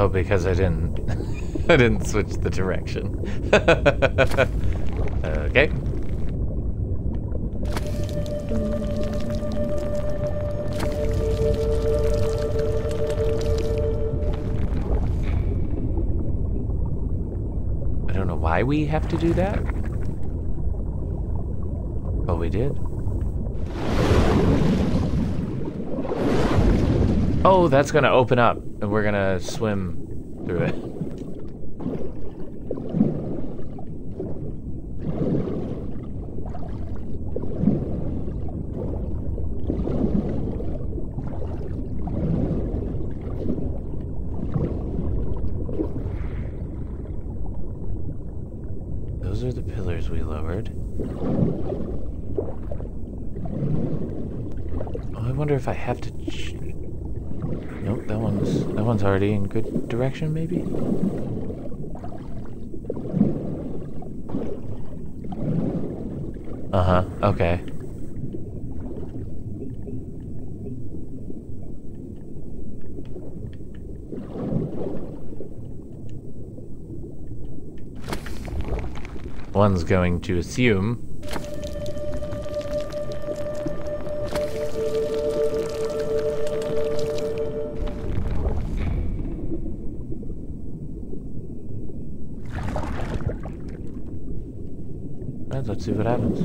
Oh, because I didn't I didn't switch the direction. Okay. I don't know why we have to do that. But we did. Oh, that's gonna open up, and we're gonna swim through it. Those are the pillars we lowered. Oh, I wonder if I have to... Nope, that one's already in good direction, maybe? Uh-huh, okay. One's going to assume. Right, let's see what happens.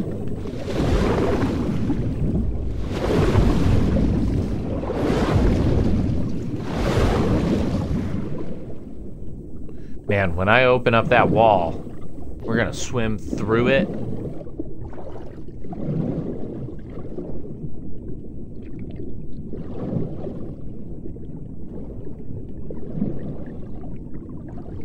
Man, when I open up that wall, we're gonna swim through it.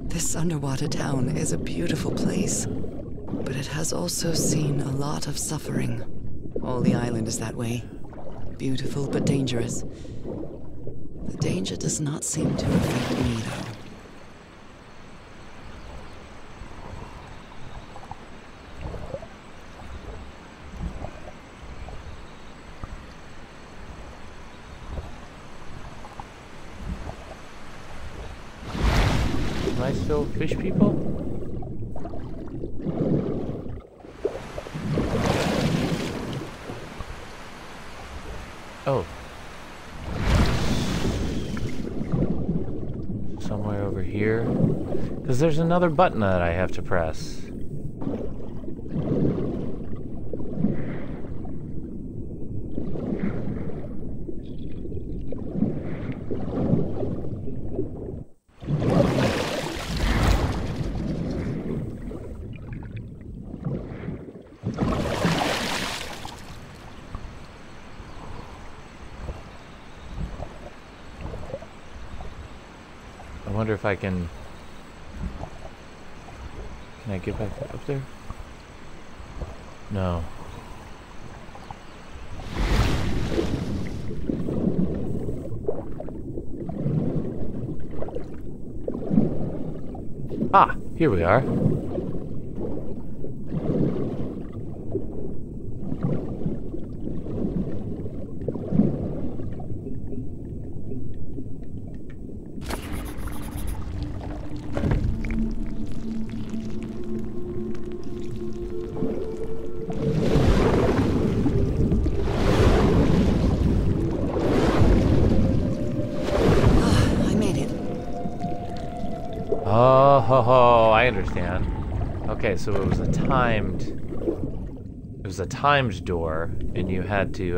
This underwater town is a beautiful place, but it has also seen a lot of suffering. All the island is that way. Beautiful but dangerous. The danger does not seem to affect me, though. Am I still fish people? Oh. Somewhere over here. Because there's another button that I have to press. I wonder if I can... Can I get back up there? No. Ah, here we are. Oh, ho, ho, I understand. Okay, so it was a timed door, and you had to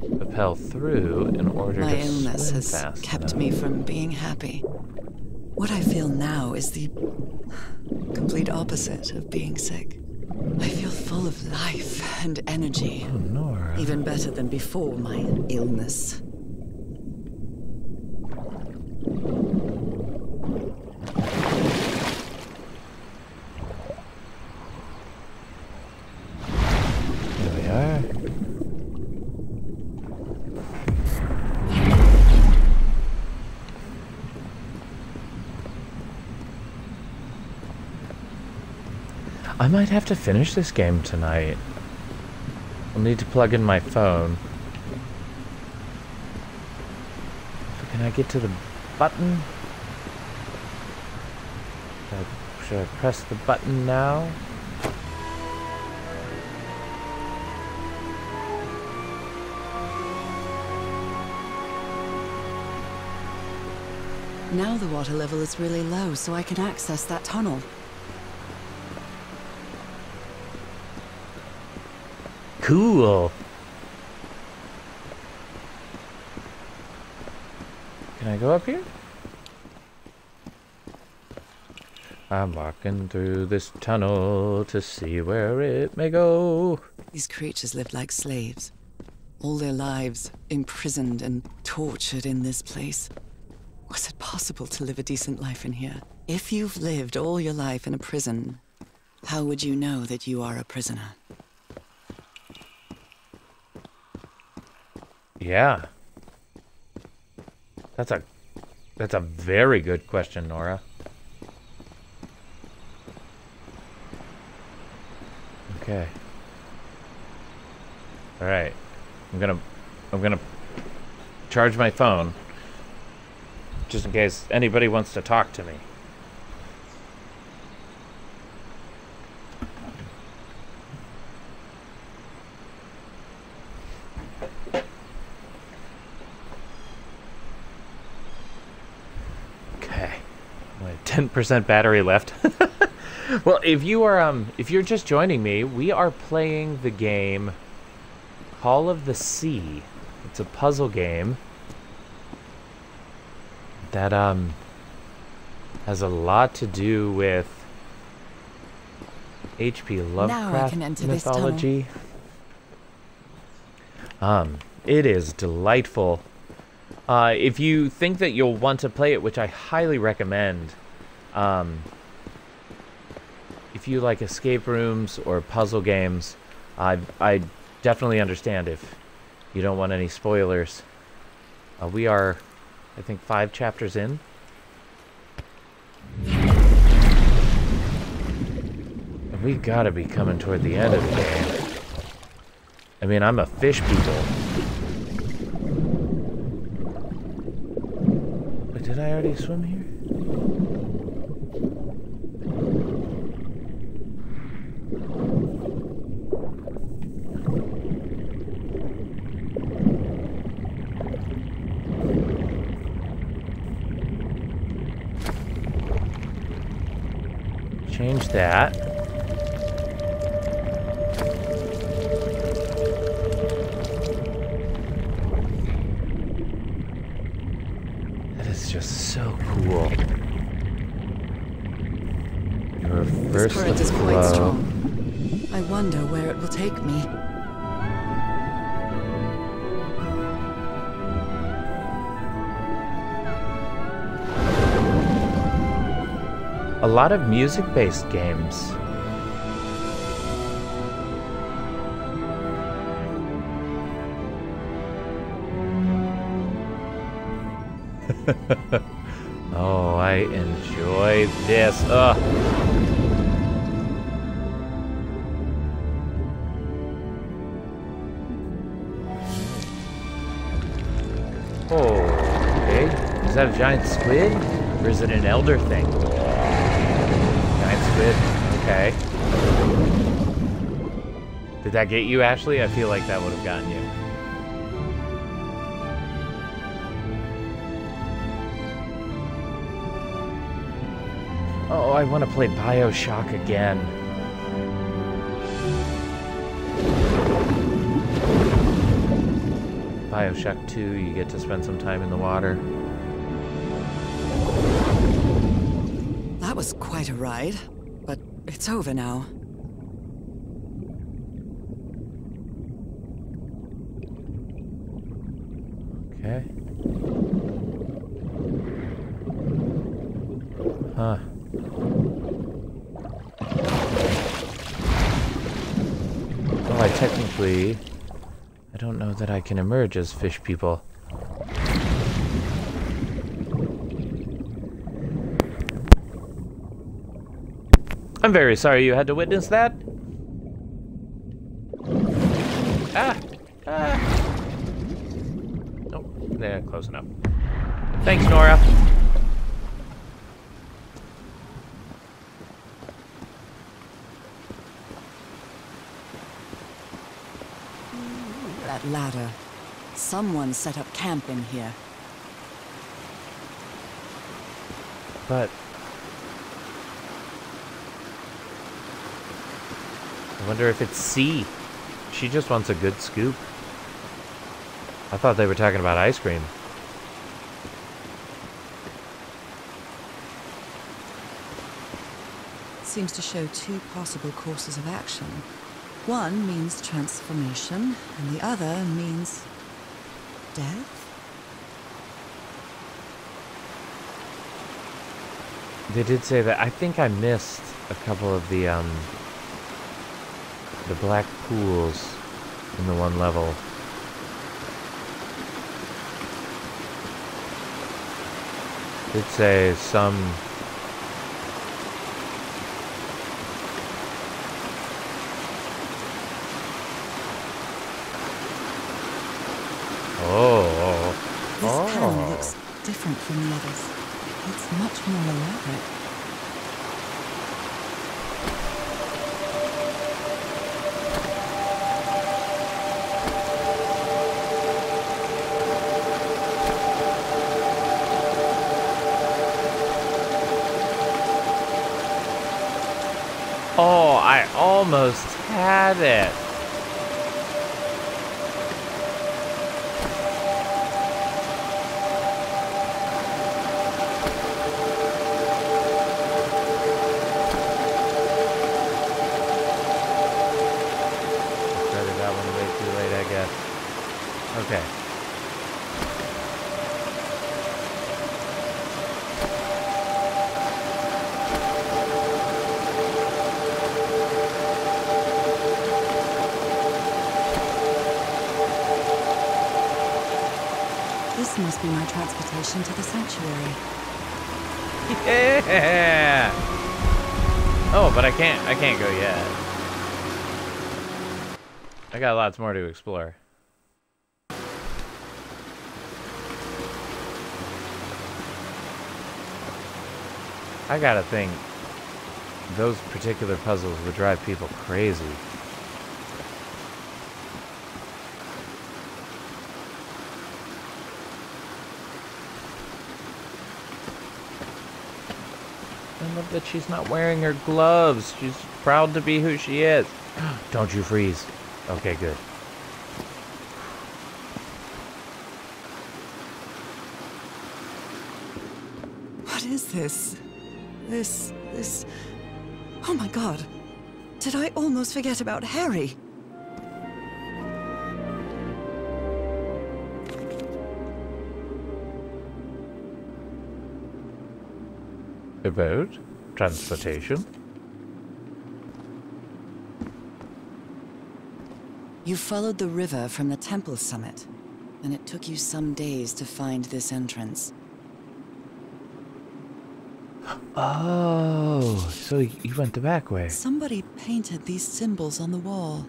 rappel through in order My to illness swim has fast kept enough. me from being happy. What I feel now is the complete opposite of being sick. I feel full of life and energy. Oh, Nora. Even better than before my illness. Here we are. I might have to finish this game tonight. I'll need to plug in my phone. So can I get to the button? Should I press the button now? Now the water level is really low, so I can access that tunnel. Cool. Can I go up here? I'm walking through this tunnel to see where it may go. These creatures lived like slaves. All their lives imprisoned and tortured in this place. Was it possible to live a decent life in here? If you've lived all your life in a prison, how would you know that you are a prisoner? Yeah. That's a very good question, Nora. Okay. All right. I'm gonna charge my phone just in case anybody wants to talk to me. Okay. Only 10% battery left. Well, if you're just joining me, we are playing the game Call of the Sea. It's a puzzle game that has a lot to do with H.P. Lovecraft mythology. It is delightful. If you think that you'll want to play it, which I highly recommend, if you like escape rooms or puzzle games, I definitely understand if you don't want any spoilers. We are, I think, 5 chapters in. And we gotta be coming toward the end of the game. I mean, I'm a fish people. But did I already swim here? Change that. That is just so cool. You reverse This current the is quite flow. strong. I wonder where it will take me. A lot of music-based games. Oh, I enjoy this. Ugh. Oh, okay. Is that a giant squid? Or is it an elder thing? Giant squid? Okay. Did that get you, Ashley? I feel like that would have gotten you. Oh, I want to play BioShock again. BioShock 2, you get to spend some time in the water. That was quite a ride, but it's over now. Okay. Huh. Well, I don't know that I can emerge as fish people. I'm very sorry you had to witness that. Ah! Ah! Nope, they're close enough. Thanks, Nora. that ladder. Someone set up camp in here. But I wonder if it's C. She just wants a good scoop. I thought they were talking about ice cream. Seems to show two possible courses of action. One means transformation, and the other means death? They did say that. I think I missed a couple of the black pools in the one level. Did say some. This panel looks different from the others. It's much more elaborate. Oh, I almost had it. Okay. This must be my transportation to the sanctuary. Yeah. Oh, but I can't go yet. I got lots more to explore. I gotta think, those particular puzzles would drive people crazy. I love that she's not wearing her gloves. She's proud to be who she is. Don't you freeze. Okay, good. What is this? This... Oh my god. Did I almost forget about Harry? About transportation? You followed the river from the temple summit, and it took you some days to find this entrance. Oh, so you went the back way. Somebody painted these symbols on the wall.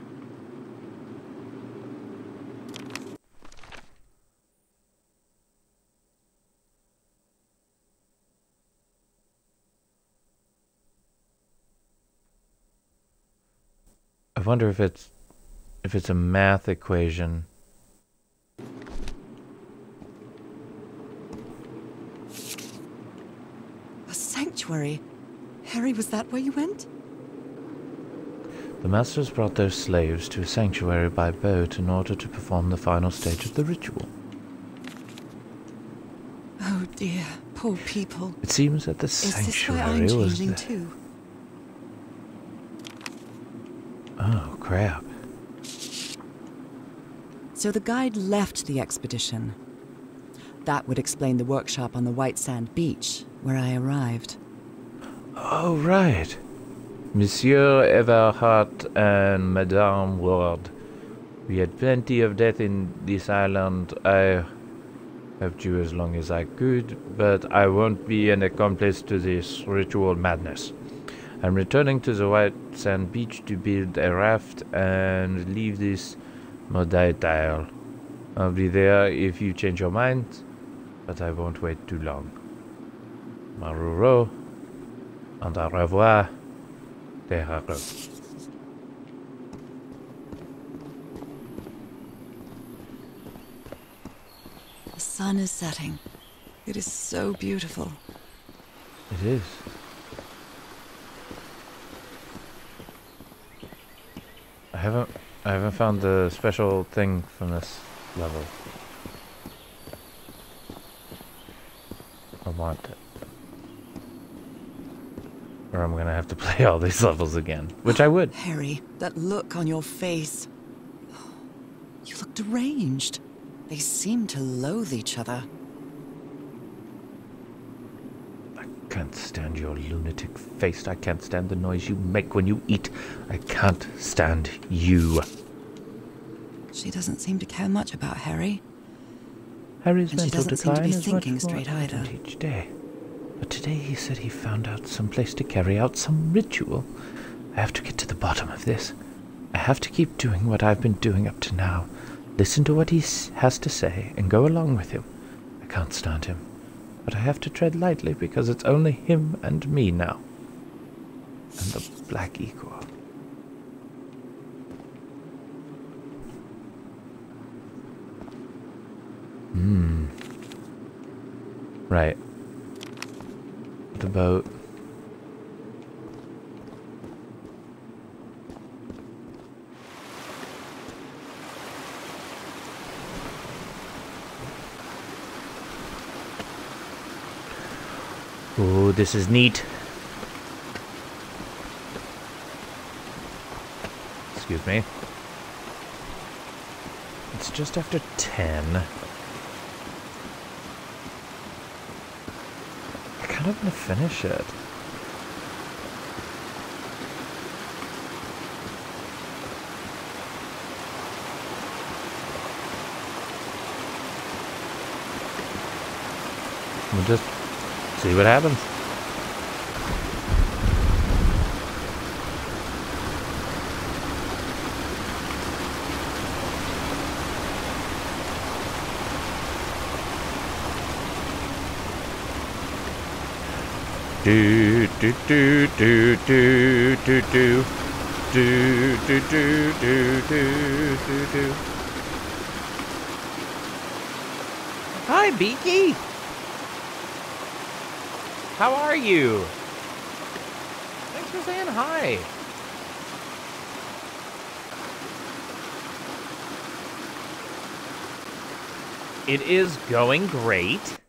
I wonder if it's a math equation. A sanctuary. Harry, was that where you went? The masters brought their slaves to a sanctuary by boat in order to perform the final stage of the ritual. Oh dear, poor people. It seems that the Is this why sanctuary I'm was changing the... too? Oh, crap. So the guide left the expedition. That would explain the workshop on the White Sand Beach, where I arrived. Oh, right. Monsieur Everhart and Madame Ward. We had plenty of death in this island. I helped you as long as I could, but I won't be an accomplice to this ritual madness. I'm returning to the White Sand Beach to build a raft and leave this Modai tile. I'll be there if you change your mind, but I won't wait too long. Maruro, and au revoir, Terraro. sun is setting. It is so beautiful. It is. I haven't found the special thing from this level. I want it. Or I'm gonna have to play all these levels again, which I would. Harry, that look on your face. You look deranged. They seem to loathe each other. I can't stand your lunatic face. I can't stand the noise you make when you eat. I can't stand you. She doesn't seem to care much about Harry. Harry's And she mental doesn't seem to decline be is thinking much more straight either. evident each day. But today he said he found out some place to carry out some ritual. I have to get to the bottom of this. I have to keep doing what I've been doing up to now. Listen to what he has to say and go along with him. I can't stand him. But I have to tread lightly because it's only him and me now. And the Black Igor. Right. The boat. Oh, this is neat. Excuse me. It's just after 10. I kind of want to finish it. We'll just see what happens. Do do do do do do do do do do do do do. Hi, Beaky. How are you? Thanks for saying hi. It is going great.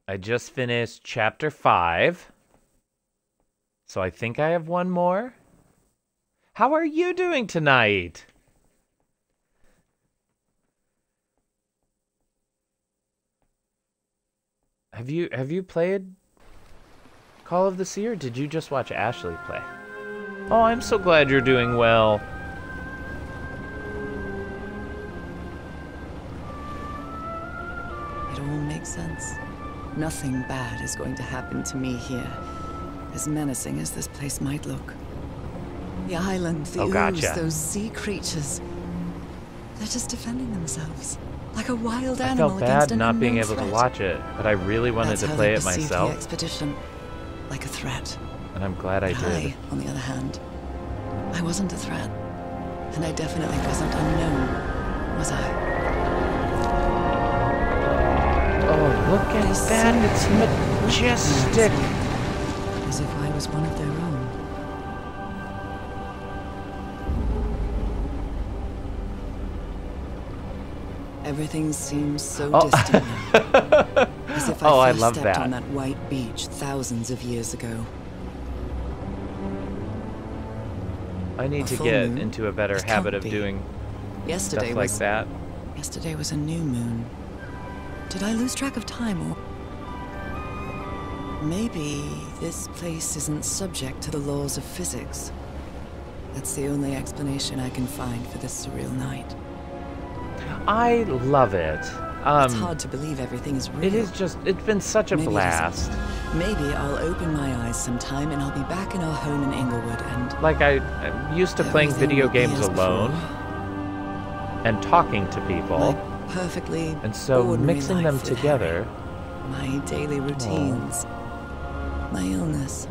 I just finished chapter 5. So I think I have one more. How are you doing tonight? Have you played Call of the Sea, or did you just watch Ashley play? Oh, I'm so glad you're doing well. It all makes sense. Nothing bad is going to happen to me here, as menacing as this place might look. The island, the ooze, those sea creatures. They're just defending themselves, like a wild I animal felt against bad an not being unknown able to threat. watch it, but I really wanted That's to how play they it perceived myself, the expedition, like a threat. and I'm glad I But did. I, on the other hand, I wasn't a threat, and I definitely wasn't unknown, was I? Oh, look at that! It's majestic! As if I was one of their own. Everything seems so distant now. As if Oh, I I first love stepped that. on that white beach thousands of years ago. I need A to full get moon? into a better It habit can't of be. doing Yesterday stuff like was that. Yesterday was a new moon. Did I lose track of time, or maybe this place isn't subject to the laws of physics? That's the only explanation I can find for this surreal night. I love it. It's hard to believe everything is real. It is just, it's been such a Maybe it blast. Maybe I'll open my eyes sometime and I'll be back in our home in Inglewood and Like, I'm used to playing everything video will be games as alone before. and talking to people. My perfectly And so ordinary mixing them life with together, Harry. My daily routines. My illness.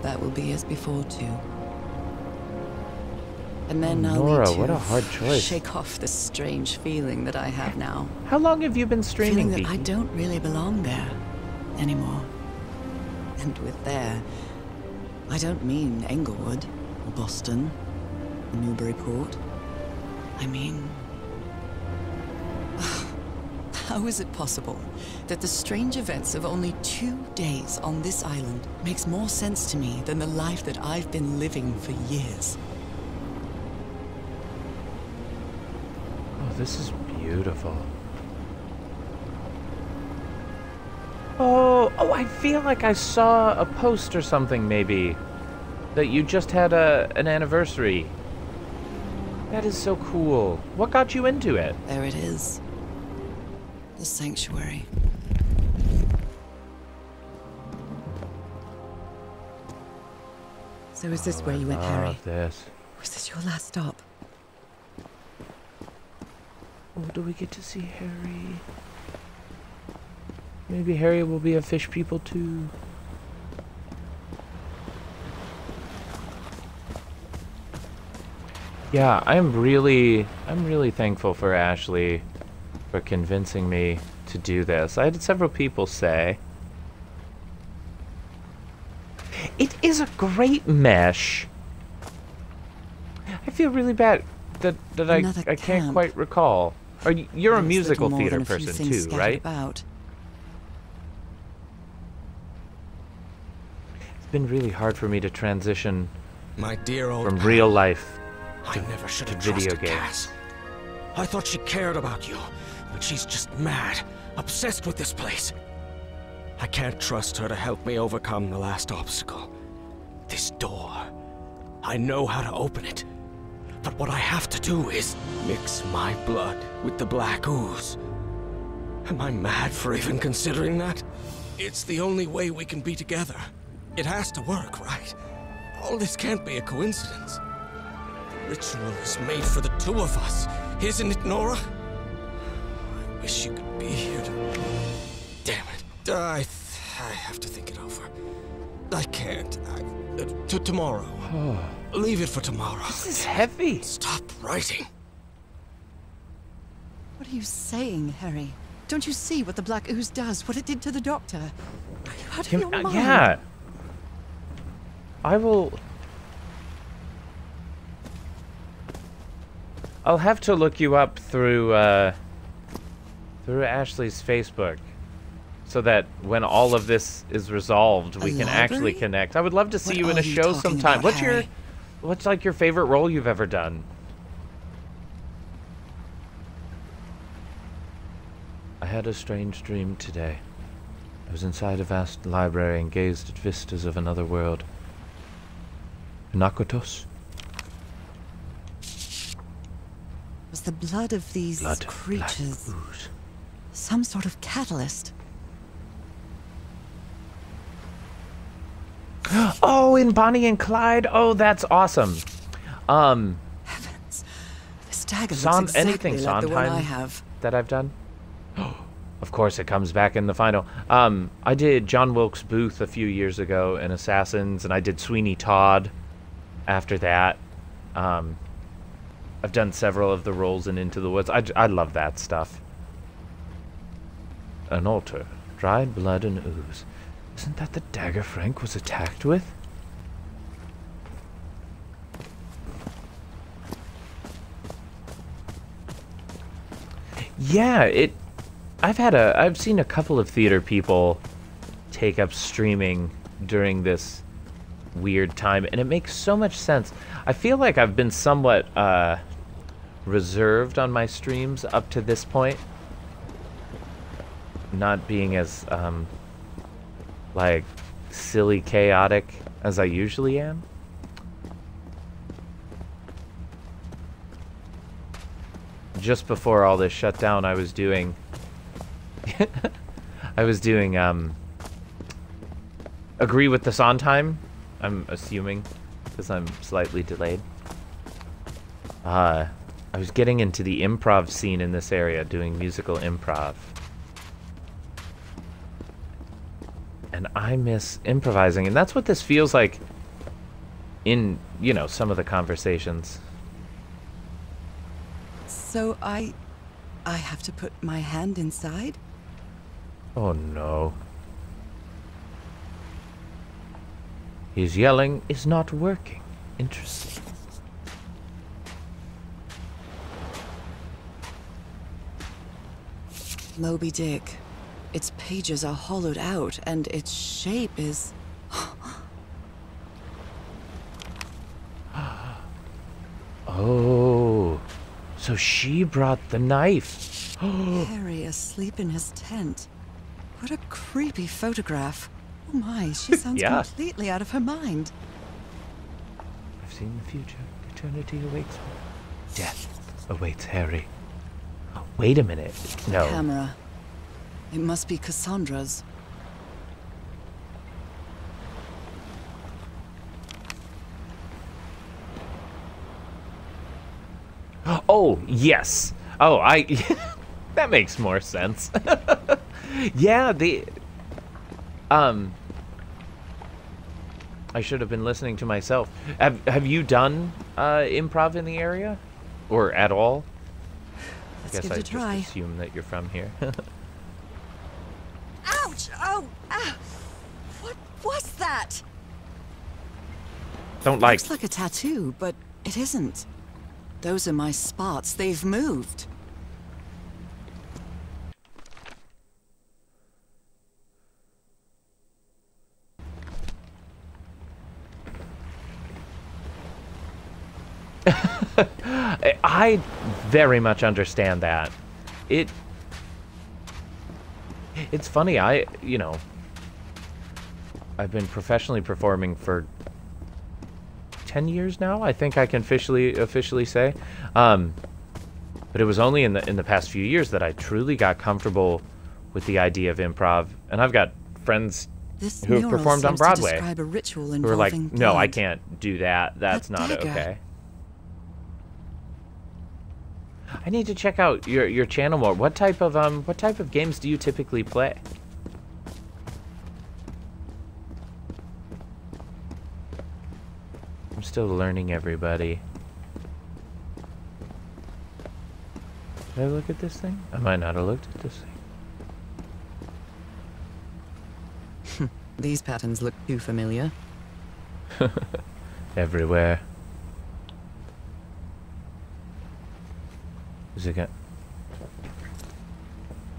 That will be as before too. And then I'll Nora, need to what a hard choice. shake off this strange feeling that I have now. How long have you been streaming, Feeling that I Vicky? don't really belong there anymore. And with there, I don't mean Englewood or Boston or Newburyport. I mean, how is it possible that the strange events of only 2 days on this island makes more sense to me than the life that I've been living for years? Oh, this is beautiful. Oh, I feel like I saw a post or something, maybe, that you just had an anniversary. That is so cool. What got you into it? There it is. The sanctuary. So is this where you went, Harry? Love this. Was this your last stop? Oh, do we get to see Harry? Maybe Harry will be a fish people too. Yeah, I'm really thankful for Ashley for convincing me to do this. I had several people say it is a great mesh. I feel really bad that I can't quite recall. Or you're a musical theater person too, right? It's been really hard for me to transition My dear old from pal. real life I never should have video trusted games. Cass. I thought she cared about you, but she's just mad, obsessed with this place. I can't trust her to help me overcome the last obstacle. This door. I know how to open it. But what I have to do is mix my blood with the black ooze. Am I mad for even considering that? It's the only way we can be together. It has to work, right? All this can't be a coincidence. Ritual is made for the two of us, isn't it, Nora? I wish you could be here to... Damn it. I have to think it over. I can't. Tomorrow. Leave it for tomorrow. This is heavy. Stop writing. What are you saying, Harry? Don't you see what the black ooze does? What it did to the doctor? Are you out of your mind? Yeah. I'll have to look you up through Ashley's Facebook, so that when all of this is resolved, we can actually connect. I would love to see you in a show sometime. What's like your favorite role you've ever done? I had a strange dream today. I was inside a vast library and gazed at vistas of another world. Nakotos? Was the blood of these creatures some sort of catalyst? Oh, in Bonnie and Clyde? Oh, that's awesome. Heavens, this dagger looks exactly like the one I have. That I've done? Of course, it comes back in the final. I did John Wilkes Booth a few years ago in Assassins, and I did Sweeney Todd after that. I've done several of the roles in Into the Woods. I love that stuff. An altar, dried blood and ooze. Isn't that the dagger Frank was attacked with? Yeah, I've seen a couple of theater people take up streaming during this weird time, and it makes so much sense. I feel like I've been somewhat reserved on my streams up to this point, not being as like silly chaotic as I usually am. Just before all this shut down, I was doing Agree with the Sondheim, I'm assuming, because I'm slightly delayed. I was getting into the improv scene in this area, doing musical improv. And I miss improvising, and that's what this feels like in, you know, some of the conversations So I have to put my hand inside? Oh no. His yelling is not working. Interesting. Moby Dick. Its pages are hollowed out, and its shape is... Oh, so she brought the knife. Harry asleep in his tent. What a creepy photograph. Oh my, she sounds Yeah. completely out of her mind. I've seen the future. Eternity awaits me. Death awaits Harry. Wait a minute. No. Camera. It must be Cassandra's. Oh, yes. Oh, that makes more sense. Yeah, I should have been listening to myself. Have you done improv in the area? Or at all? Let's I give guess it I a try. just assume that you're from here. Ouch! Oh! Ah! What was that? Don't like. Looks like a tattoo, but it isn't. Those are my spots. They've moved. I very much understand that. It's funny, I've been professionally performing for 10 years now, I think I can officially say. But it was only in the past few years that I truly got comfortable with the idea of improv. And I've got friends This who have mural performed on seems to Broadway describe a ritual who are like, involving no, I blood. can't do that. That's A not dagger. okay. I need to check out your channel more. What type of games do you typically play? I'm still learning, everybody. Did I look at this thing? I might not have looked at this thing. These patterns look too familiar. Everywhere. Is it got...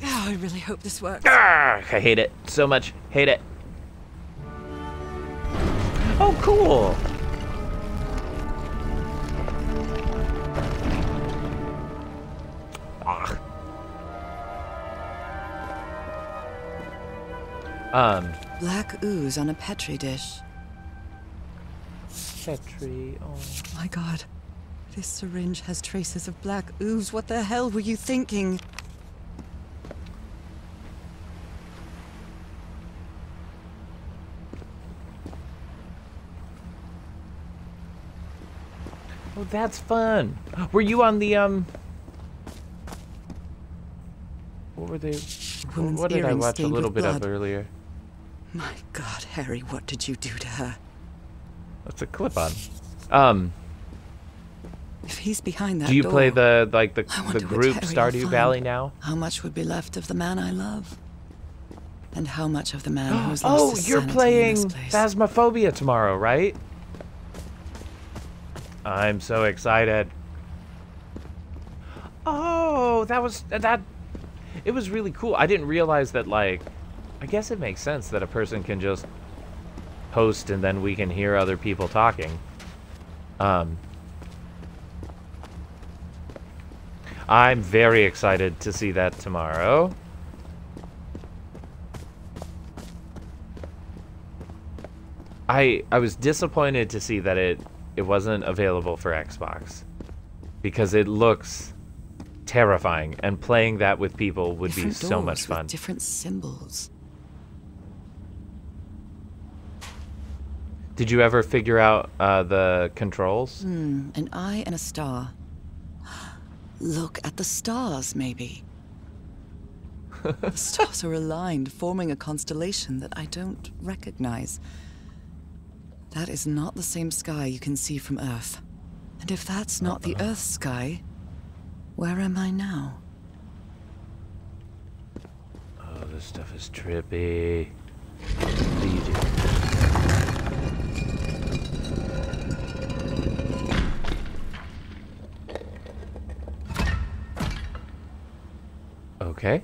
Oh, I really hope this works. Ah, I hate it so much. Hate it. Oh, cool. Black ooze on a Petri dish. Petri. Oh. My God. This syringe has traces of black ooze. What the hell were you thinking? Oh, that's fun. Were you on the What were they? Woman's What did I earring watch a stained little with bit blood. of earlier? My God, Harry, what did you do to her? That's a clip on. If he's behind that Do you door, play the I the wonder what group Harry will Stardew find. Valley now? How much would be left of the man I love? And how much of the man who has lost Oh, his you're sanity in playing this place? Phasmophobia tomorrow, right? I'm so excited. Oh, that was it was really cool. I didn't realize that, like, I guess it makes sense that a person can just post and then we can hear other people talking. I'm very excited to see that tomorrow. I was disappointed to see that it wasn't available for Xbox, because it looks terrifying, and playing that with people would be Different so much doors fun. with different symbols. Did you ever figure out the controls? An eye and a star. Look at the stars, maybe. the stars are aligned, forming a constellation that I don't recognize. That is not the same sky you can see from Earth. And if that's not the Earth's sky, Where am I now? Oh, this stuff is trippy. What do you do? Okay.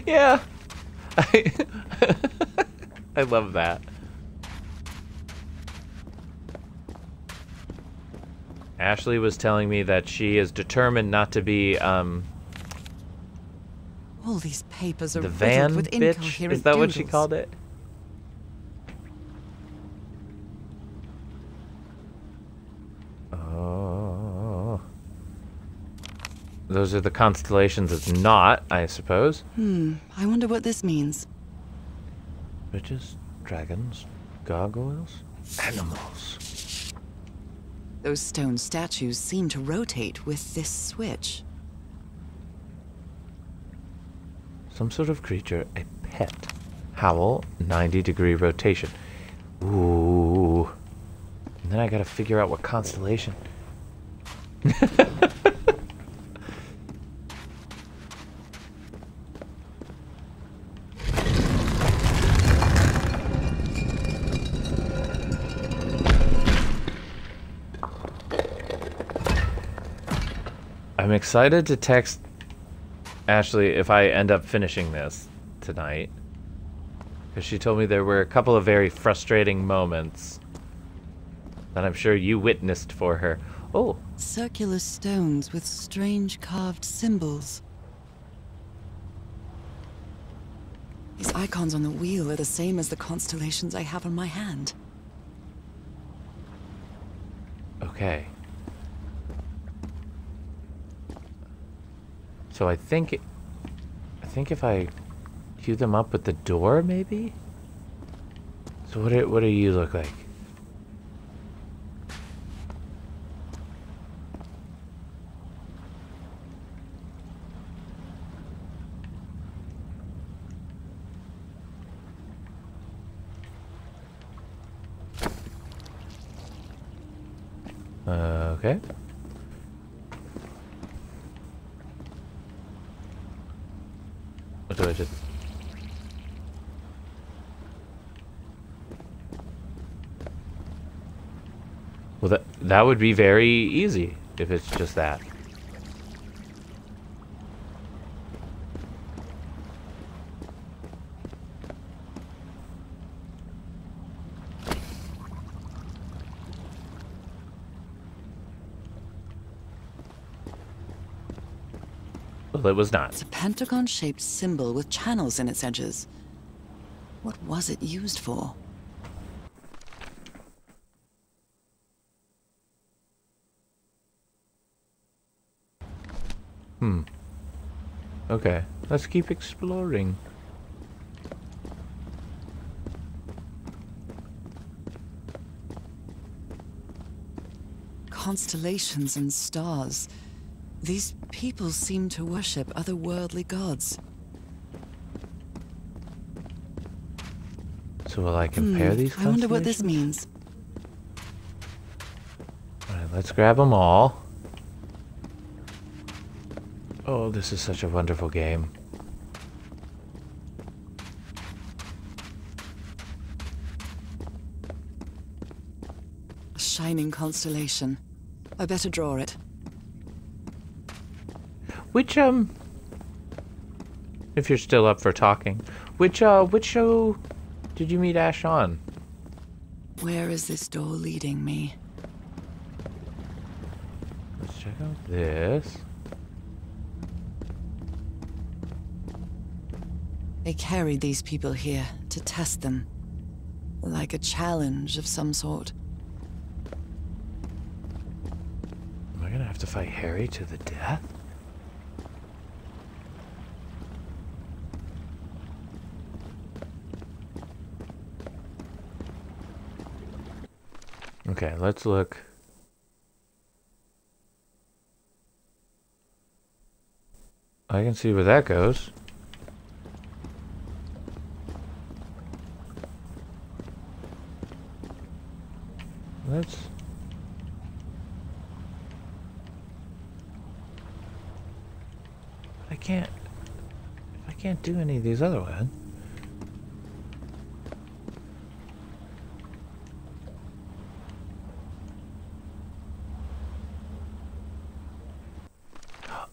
Yeah. I love that. Ashley was telling me that she is determined not to be, All these papers are the riddled van with bitch? incoherent Is that what she doodles. called it? Oh. Those are the constellations it's not, I suppose. I wonder what this means. Witches, dragons, gargoyles, animals. Those stone statues seem to rotate with this switch. Some sort of creature, a pet. Howl, 90-degree rotation. Ooh. And then I gotta figure out what constellation. I'm excited to text Ashley if I end up finishing this tonight. Because she told me there were a couple of very frustrating moments that I'm sure you witnessed for her. Oh, Circular stones with strange carved symbols. These icons on the wheel are the same as the constellations I have on my hand. okay. So I think if I cue them up with the door, maybe? So what do you look like? Okay. What do I just... Well, that would be very easy if it's just that. Well, it was not. It's a pentagon-shaped symbol with channels in its edges. What was it used for? Okay, let's keep exploring. Constellations and stars. These people seem to worship otherworldly gods. So will I compare these I wonder what this constellations? means. Alright, let's grab them all. Oh, this is such a wonderful game. A shining constellation. I better draw it. Which, if you're still up for talking, which show did you meet Ash on? Where is this door leading me? Let's check out this. They carried these people here to test them. Like a challenge of some sort. Am I gonna have to fight Harry to the death? Okay, let's look. I can see where that goes. can't do any of these other ones.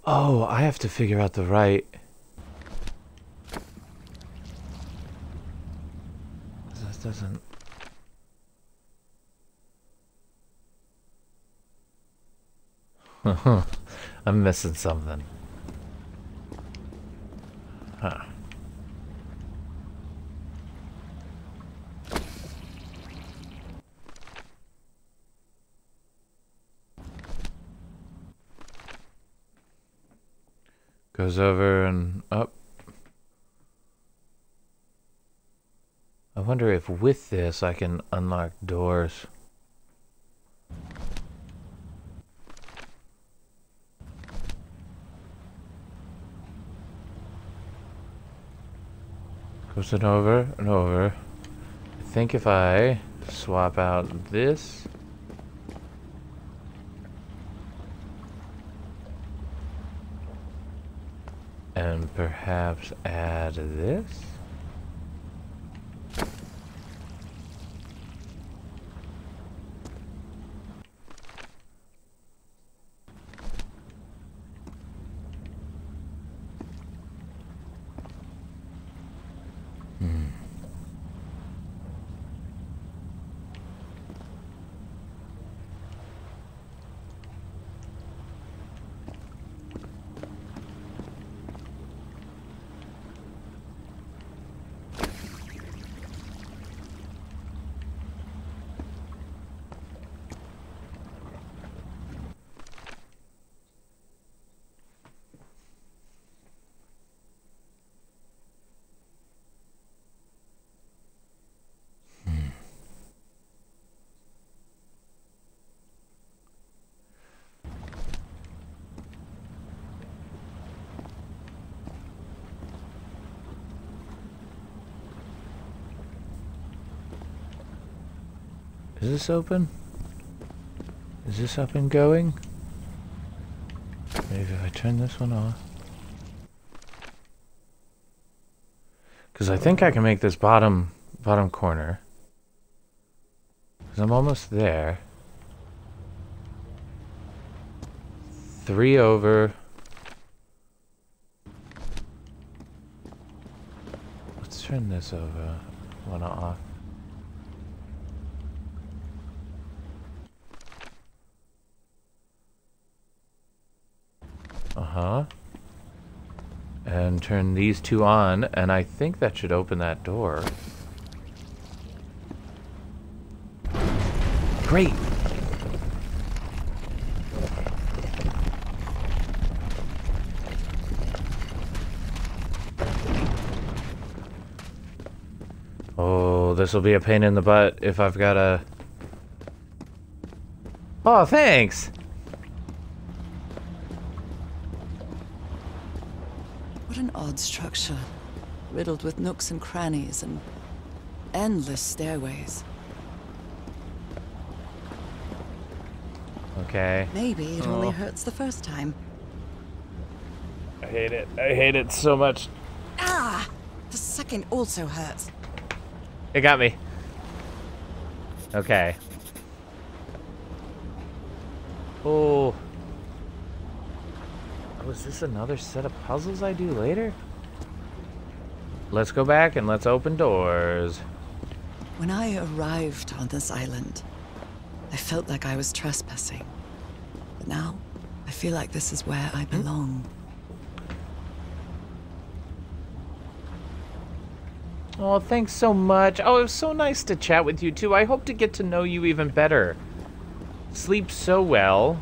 Oh, I have to figure out the right. This doesn't. I'm missing something. Huh. Goes over and up. I wonder if with this I can unlock doors. Goes it over and over. I think if I swap out this. And perhaps add this. Is this open? Is this up and going? Maybe if I turn this one off. Because I think I can make this bottom corner. Because I'm almost there. 3 over. Let's turn this over. One off. And turn these 2 on, and I think that should open that door. Great! Oh, this will be a pain in the butt if I've got to... Oh, thanks! What an odd structure, riddled with nooks and crannies and endless stairways. Okay. Maybe it only hurts the first time. I hate it. I hate it so much. Ah! The second also hurts. It got me. Okay. Oh. Oh, is this another set of puzzles I do later? Let's go back and let's open doors. When I arrived on this island, I felt like I was trespassing. But now, I feel like this is where I belong. Oh, thanks so much. Oh, it was so nice to chat with you, too. I hope to get to know you even better. Sleep so well.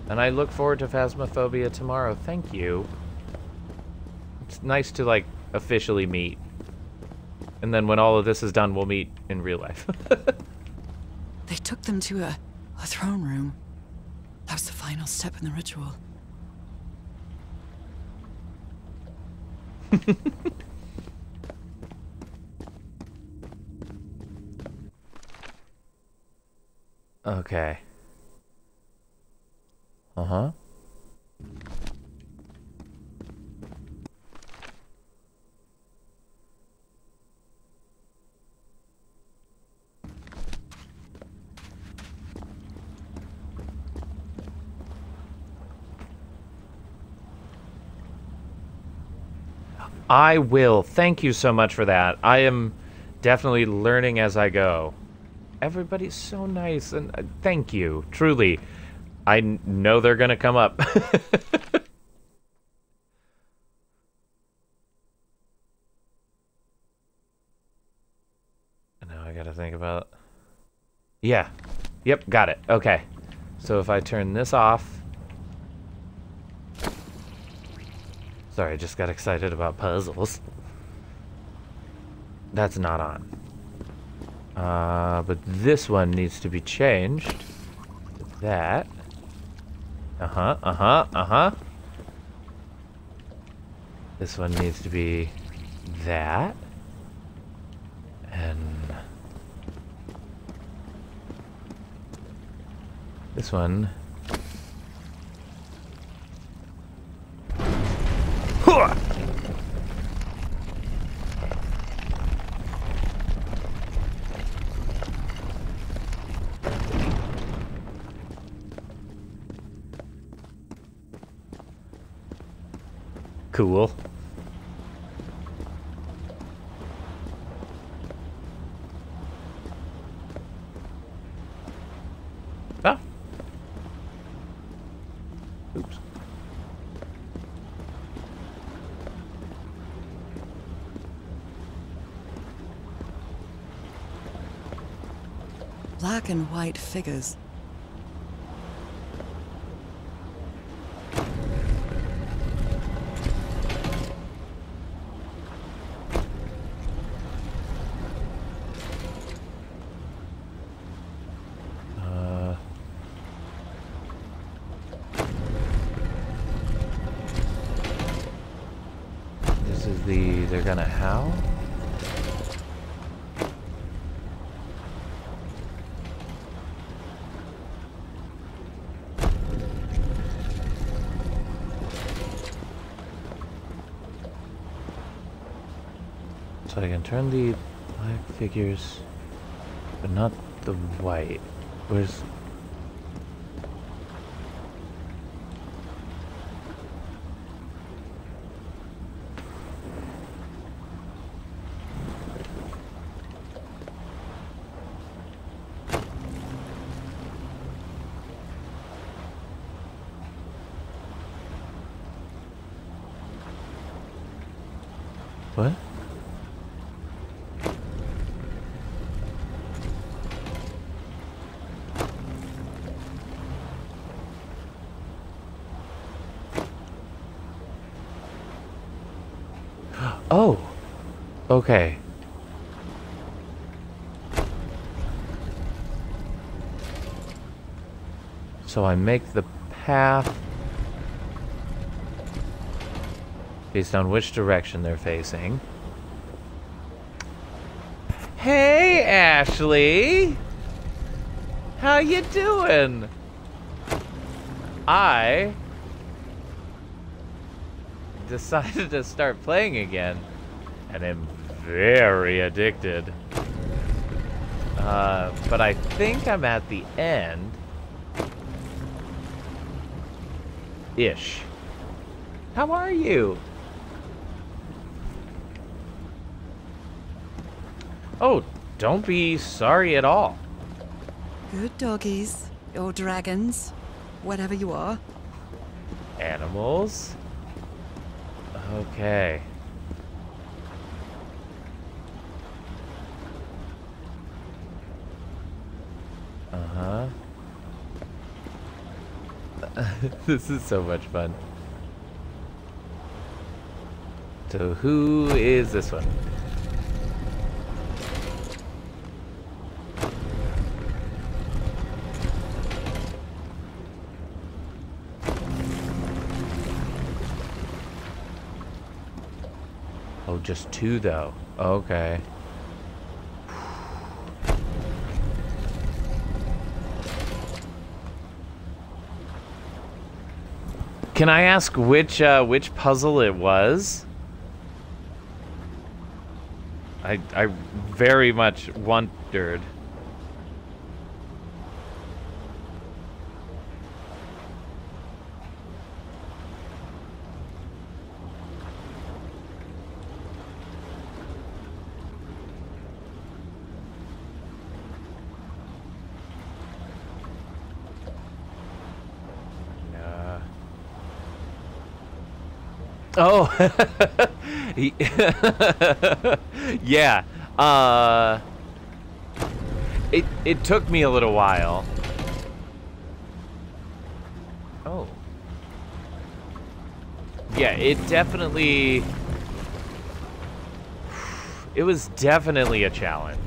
And I look forward to Phasmophobia tomorrow. Thank you. It's nice to, like, officially meet. And then when all of this is done, we'll meet in real life. They took them to a throne room. That was the final step in the ritual. Okay. Uh-huh. I will. Thank you so much for that. I am definitely learning as I go. Everybody's so nice, and thank you. Truly. I know they're gonna come up. Now I gotta think about... Yeah. Yep, got it. Okay. So if I turn this off... Sorry, I just got excited about puzzles. That's not on. But this one needs to be changed. That. This one needs to be that. And this one. Cool. Ah. Oops. Black and white figures. This is the... They're gonna howl? So I can turn the black figures, but not the white. Where's... What? Oh, okay. So I make the path based on which direction they're facing. Hey, Ashley! How you doing? I decided to start playing again, and am very addicted. But I think I'm at the end. Ish. How are you? Oh, don't be sorry at all. Good doggies, or dragons, whatever you are. Animals? Okay. Uh-huh. This is so much fun. So who is this one? Oh, just two though. Okay. Can I ask which puzzle it was? I very much wondered. Oh, yeah. It took me a little while. Oh. Yeah, it definitely... It was definitely a challenge.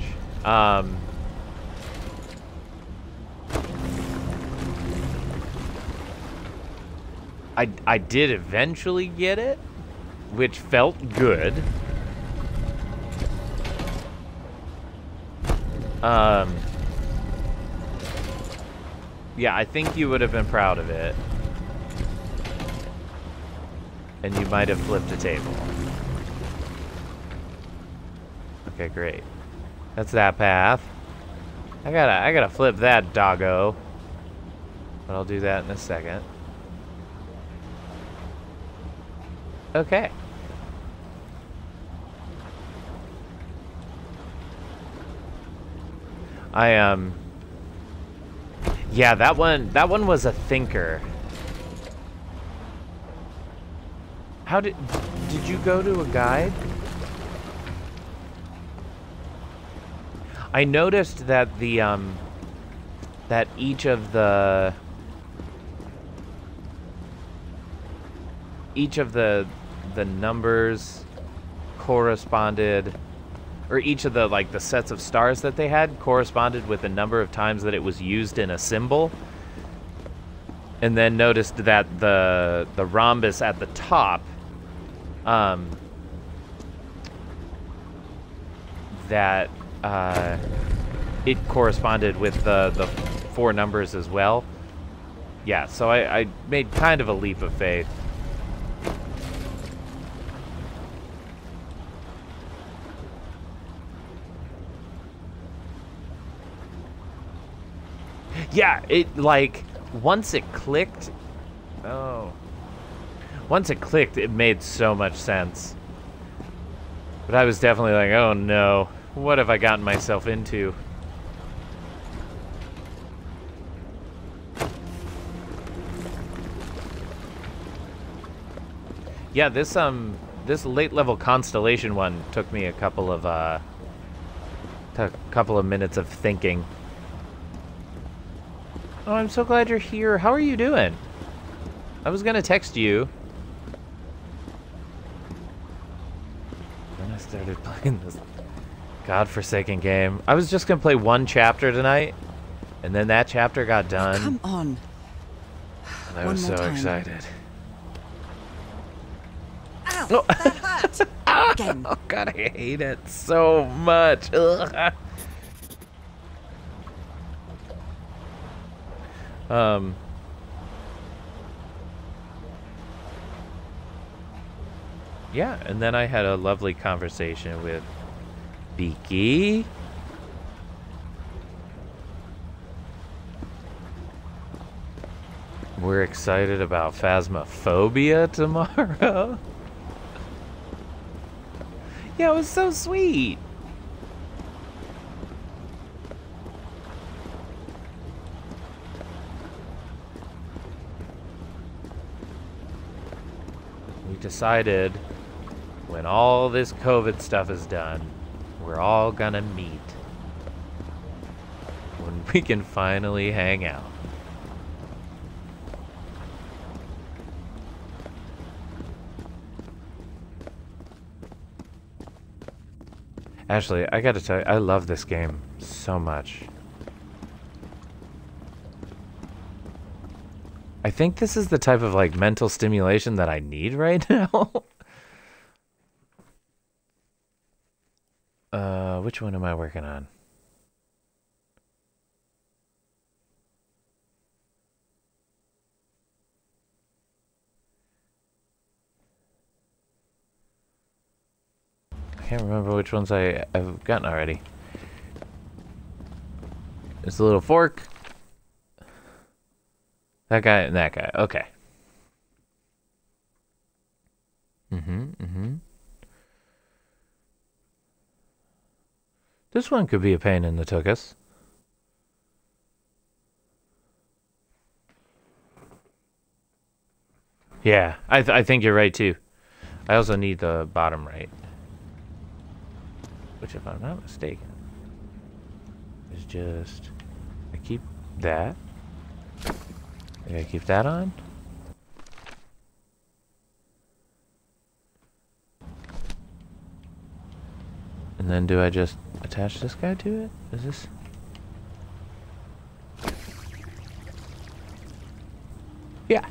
I did eventually get it, which felt good. Yeah, I think you would have been proud of it. And you might have flipped a table. Okay, great. That's that path. I gotta flip that doggo. But I'll do that in a second. Okay. Yeah, that one was a thinker. How did you go to a guide? I noticed that that each of the numbers corresponded, or each of the the sets of stars that they had corresponded with the number of times that it was used in a symbol. And then noticed that the rhombus at the top, that it corresponded with the 4 numbers as well. Yeah, so I made kind of a leap of faith. Yeah, it once it clicked. Oh. Once it clicked, it made so much sense. But I was definitely like, oh no, what have I gotten myself into? Yeah, this late level constellation one took me a couple of minutes of thinking. Oh, I'm so glad you're here. How are you doing? I was gonna text you. Then I started playing this godforsaken game. I was just gonna play 1 chapter tonight, and then that chapter got done. Come on. And I was so excited. Ow, Oh. that hurt. Again. Oh god, I hate it so much. Ugh. Yeah, and then I had a lovely conversation with Beaky. We're excited about Phasmophobia tomorrow. Yeah, it was so sweet. We decided when all this COVID stuff is done, we're all gonna meet. When we can finally hang out. Ashley, I gotta tell you, I love this game so much. I think this is the type of mental stimulation that I need right now. Which one am I working on? I can't remember which ones I've gotten already. There's a little fork. That guy and that guy. Okay. This one could be a pain in the tuchus. Yeah, I think you're right too. I also need the bottom right. Which, if I'm not mistaken, is just... I keep that. I gotta keep that on. And then do I just attach this guy to it? Is this... Yeah.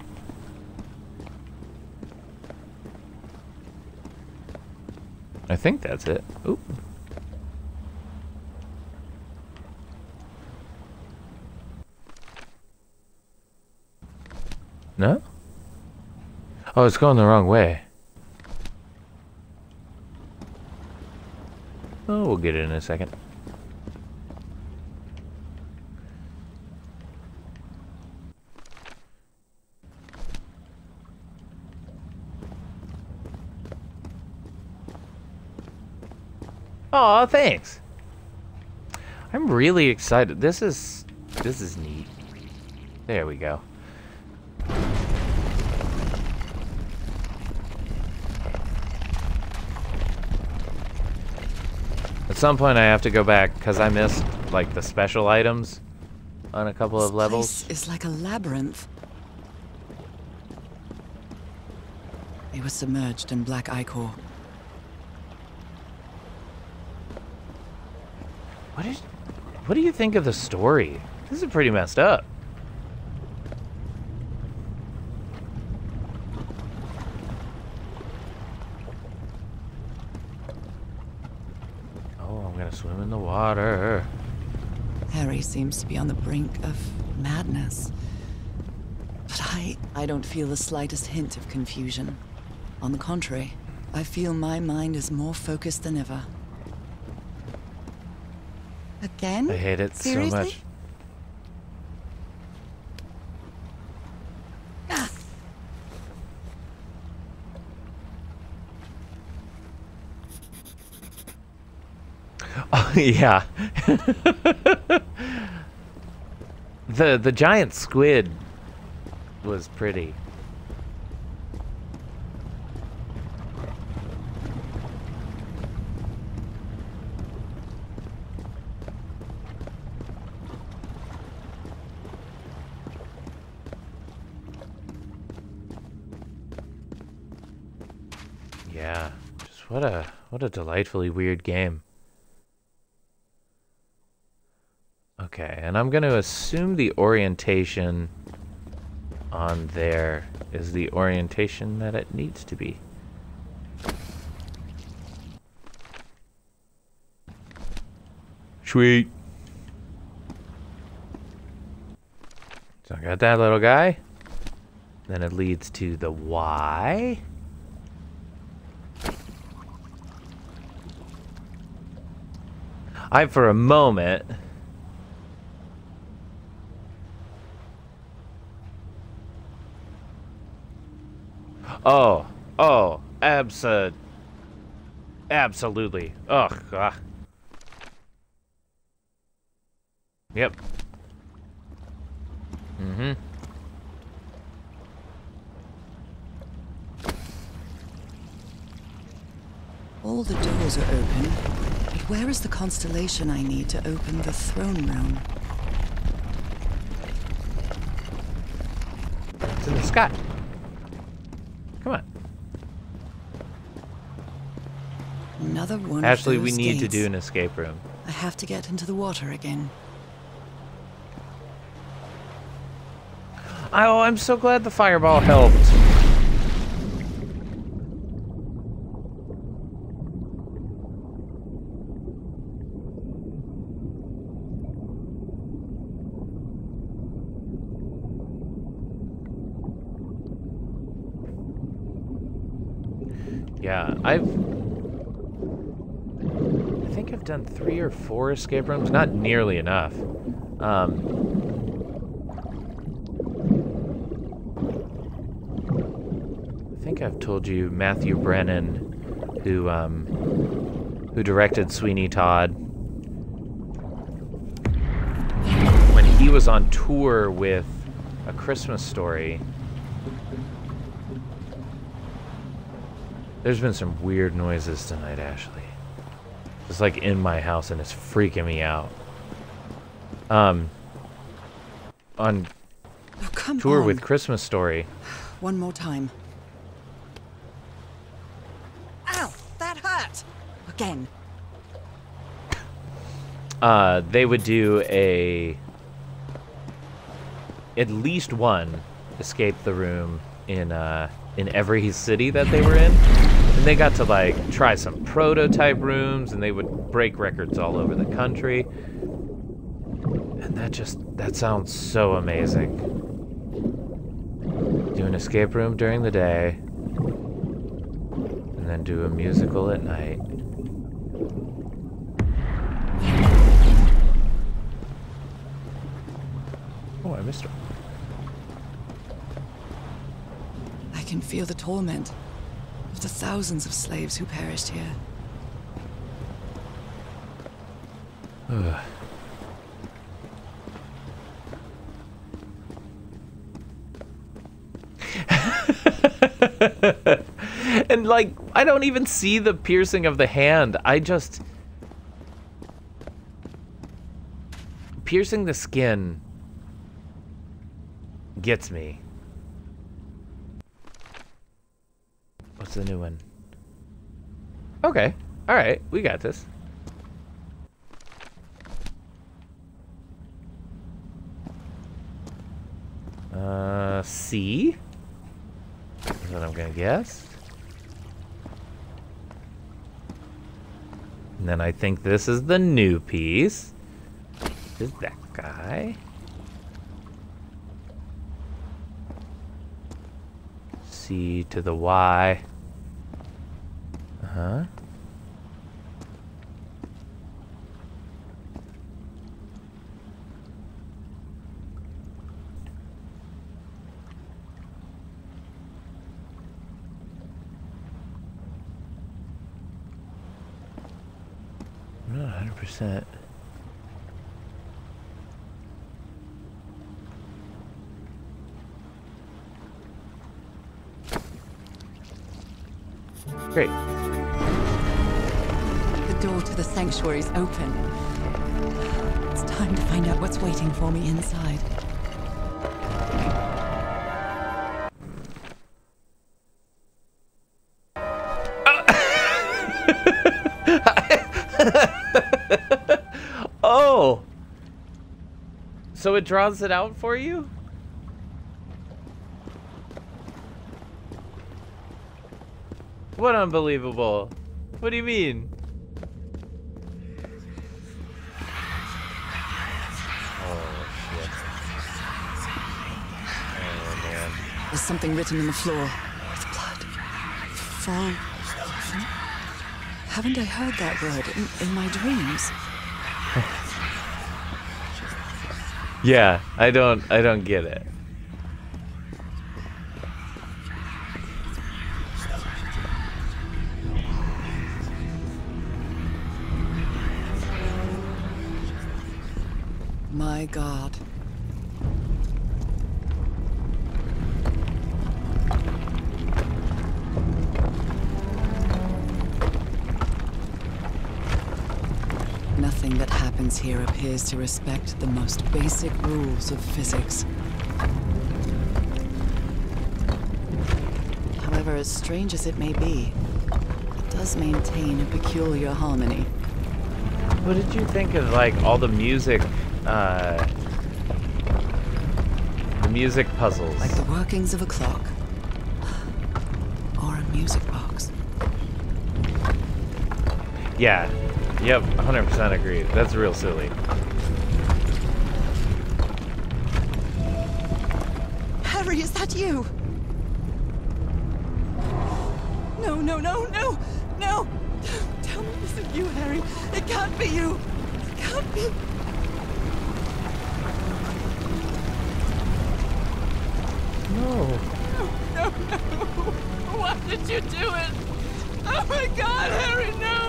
I think that's it. Oop. No? Oh, it's going the wrong way. Oh, we'll get it in a second. Aw, thanks. I'm really excited. This is neat. There we go. At some point I have to go back because I missed like the special items on a couple of levels. This is like a labyrinth. They were submerged in black ichor. What do you think of the story? This is pretty messed up. Oh, I'm gonna swim in the water. Harry seems to be on the brink of madness. But I don't feel the slightest hint of confusion. On the contrary, I feel my mind is more focused than ever. Again? I hate it Seriously? so much. Ah. Oh, yeah. The giant squid was pretty. Yeah, just what a delightfully weird game. Okay, and I'm going to assume the orientation on there is the orientation that it needs to be. Sweet. So I got that little guy. Then it leads to the Y. For a moment... Oh, absolutely. Ugh. Yep. Mm-hmm. All the doors are open, but where is the constellation I need to open the throne room? It's in the sky. Come on. Another one Ashley, of we those need to gates. do an escape room. I have to get into the water again. Oh, I'm so glad the fireball helped. Yeah, I think I've done 3 or 4 escape rooms. Not nearly enough. I think I've told you Matthew Brennan, who directed Sweeney Todd, when he was on tour with A Christmas Story, There's been some weird noises tonight, Ashley. It's like in my house and it's freaking me out. On Oh, come tour on. with Christmas Story. One more time. Ow! That hurt! Again. They would do at least one escape the room in every city that they were in. And they got to like try some prototype rooms, and they would break records all over the country. And that sounds so amazing. Do an escape room during the day, and then do a musical at night. Oh, I missed her. I can feel the torment of the thousands of slaves who perished here. Ugh. And like, I don't even see the piercing of the hand. Piercing the skin gets me. What's the new one? Okay. Alright, we got this. C? Is what I'm gonna guess. And then I think this is the new piece. Is that guy? C to the Y. Uh-huh. I'm not 100%. Great. The door to the sanctuary's open. It's time to find out what's waiting for me inside. Oh! So it draws it out for you? What unbelievable? What do you mean? Oh, shit. Oh, man. There's something written in the floor with blood. Fall. Haven't I heard that word in my dreams? Yeah, I don't get it. My God. Nothing that happens here appears to respect the most basic rules of physics. However, as strange as it may be, it does maintain a peculiar harmony. What did you think of, like, all the music puzzles? Like the workings of a clock. Or a music box. Yeah. Yep, 100% agree. That's real silly. Harry, is that you? No, no, no, no, no! Tell me this isn't you, Harry. It can't be you. It can't be. No. No, no, no! Why did you do it? Oh my God, Harry, no!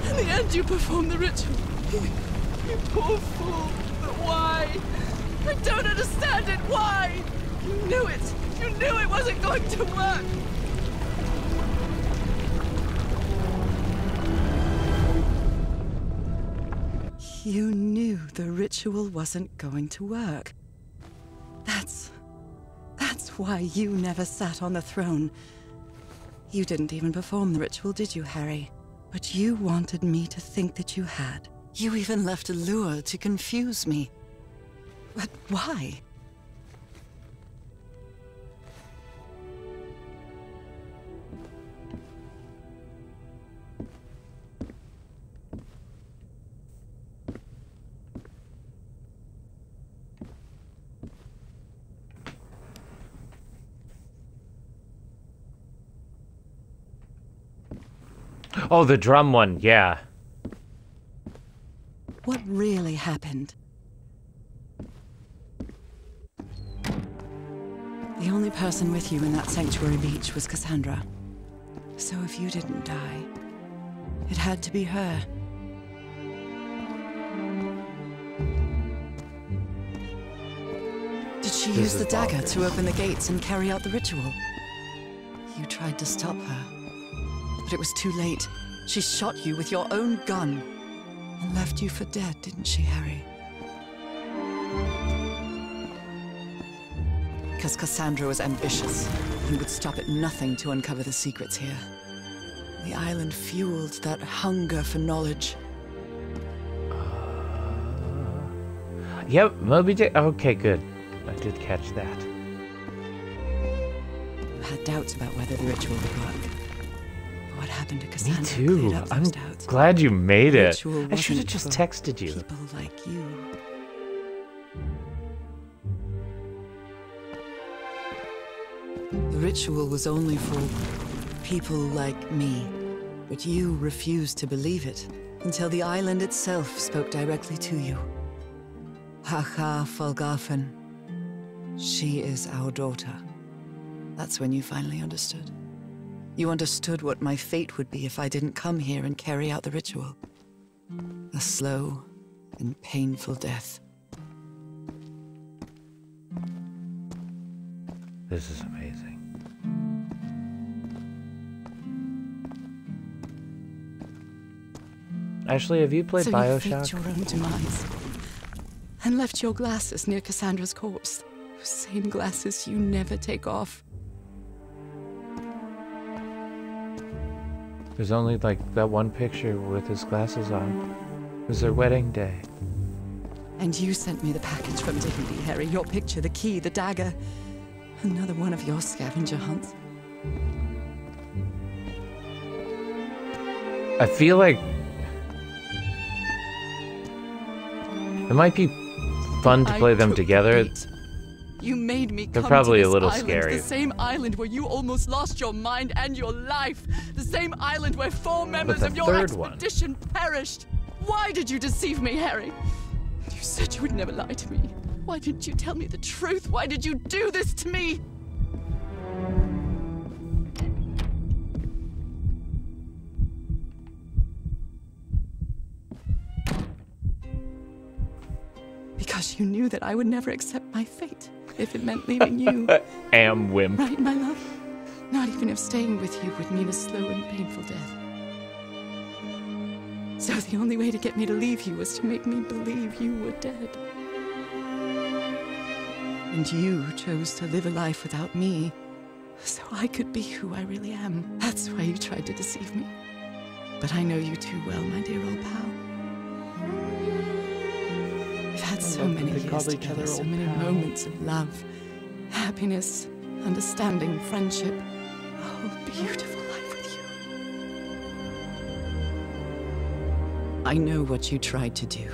In the end, you performed the ritual. You poor fool. But why? I don't understand it. Why? You knew it! You knew it wasn't going to work! You knew the ritual wasn't going to work. That's why you never sat on the throne. You didn't even perform the ritual, did you, Harry? But you wanted me to think that you had. You even left a lure to confuse me. But why? Oh, the drum one, yeah. What really happened? The only person with you in that sanctuary beach was Cassandra. So if you didn't die, it had to be her. Did she use the dagger to open the gates and carry out the ritual? You tried to stop her, but it was too late. She shot you with your own gun and left you for dead, didn't she, Harry? Because Cassandra was ambitious and would stop at nothing to uncover the secrets here. The island fueled that hunger for knowledge. Yep, Moby Dick. Okay, good. I did catch that. You had doubts about whether the ritual would work. What happened to Cassandra? Me too. Cleared up I'm those doubts. glad you made it. Ritual I should have wasn't just for texted you. People like you. The ritual was only for people like me. But you refused to believe it until the island itself spoke directly to you. Hacha Falgafen. She is our daughter. That's when you finally understood. You understood what my fate would be if I didn't come here and carry out the ritual. A slow and painful death. This is amazing. Ashley, have you played So Bioshock? you faked your own demise and left your glasses near Cassandra's corpse. Those same glasses you never take off. There's only like that one picture with his glasses on. It was their wedding day. And you sent me the package from Tahiti, Harry. Your picture, the key, the dagger. Another one of your scavenger hunts. I feel like it might be fun to play them took the together. bait. You made me They're come probably to a this little island, scary. The same island where you almost lost your mind and your life. The same island where 4 members the of your third one. expedition perished. Why did you deceive me, Harry? You said you would never lie to me. Why didn't you tell me the truth? Why did you do this to me? Because you knew that I would never accept my fate if it meant leaving you. Am wimp. Right, my love? Not even if staying with you would mean a slow and painful death. So the only way to get me to leave you was to make me believe you were dead. And you chose to live a life without me, so I could be who I really am. That's why you tried to deceive me. But I know you too well, my dear old pal. We've had so many years together, so many moments of love, happiness, understanding, friendship. A whole beautiful life with you. I know what you tried to do,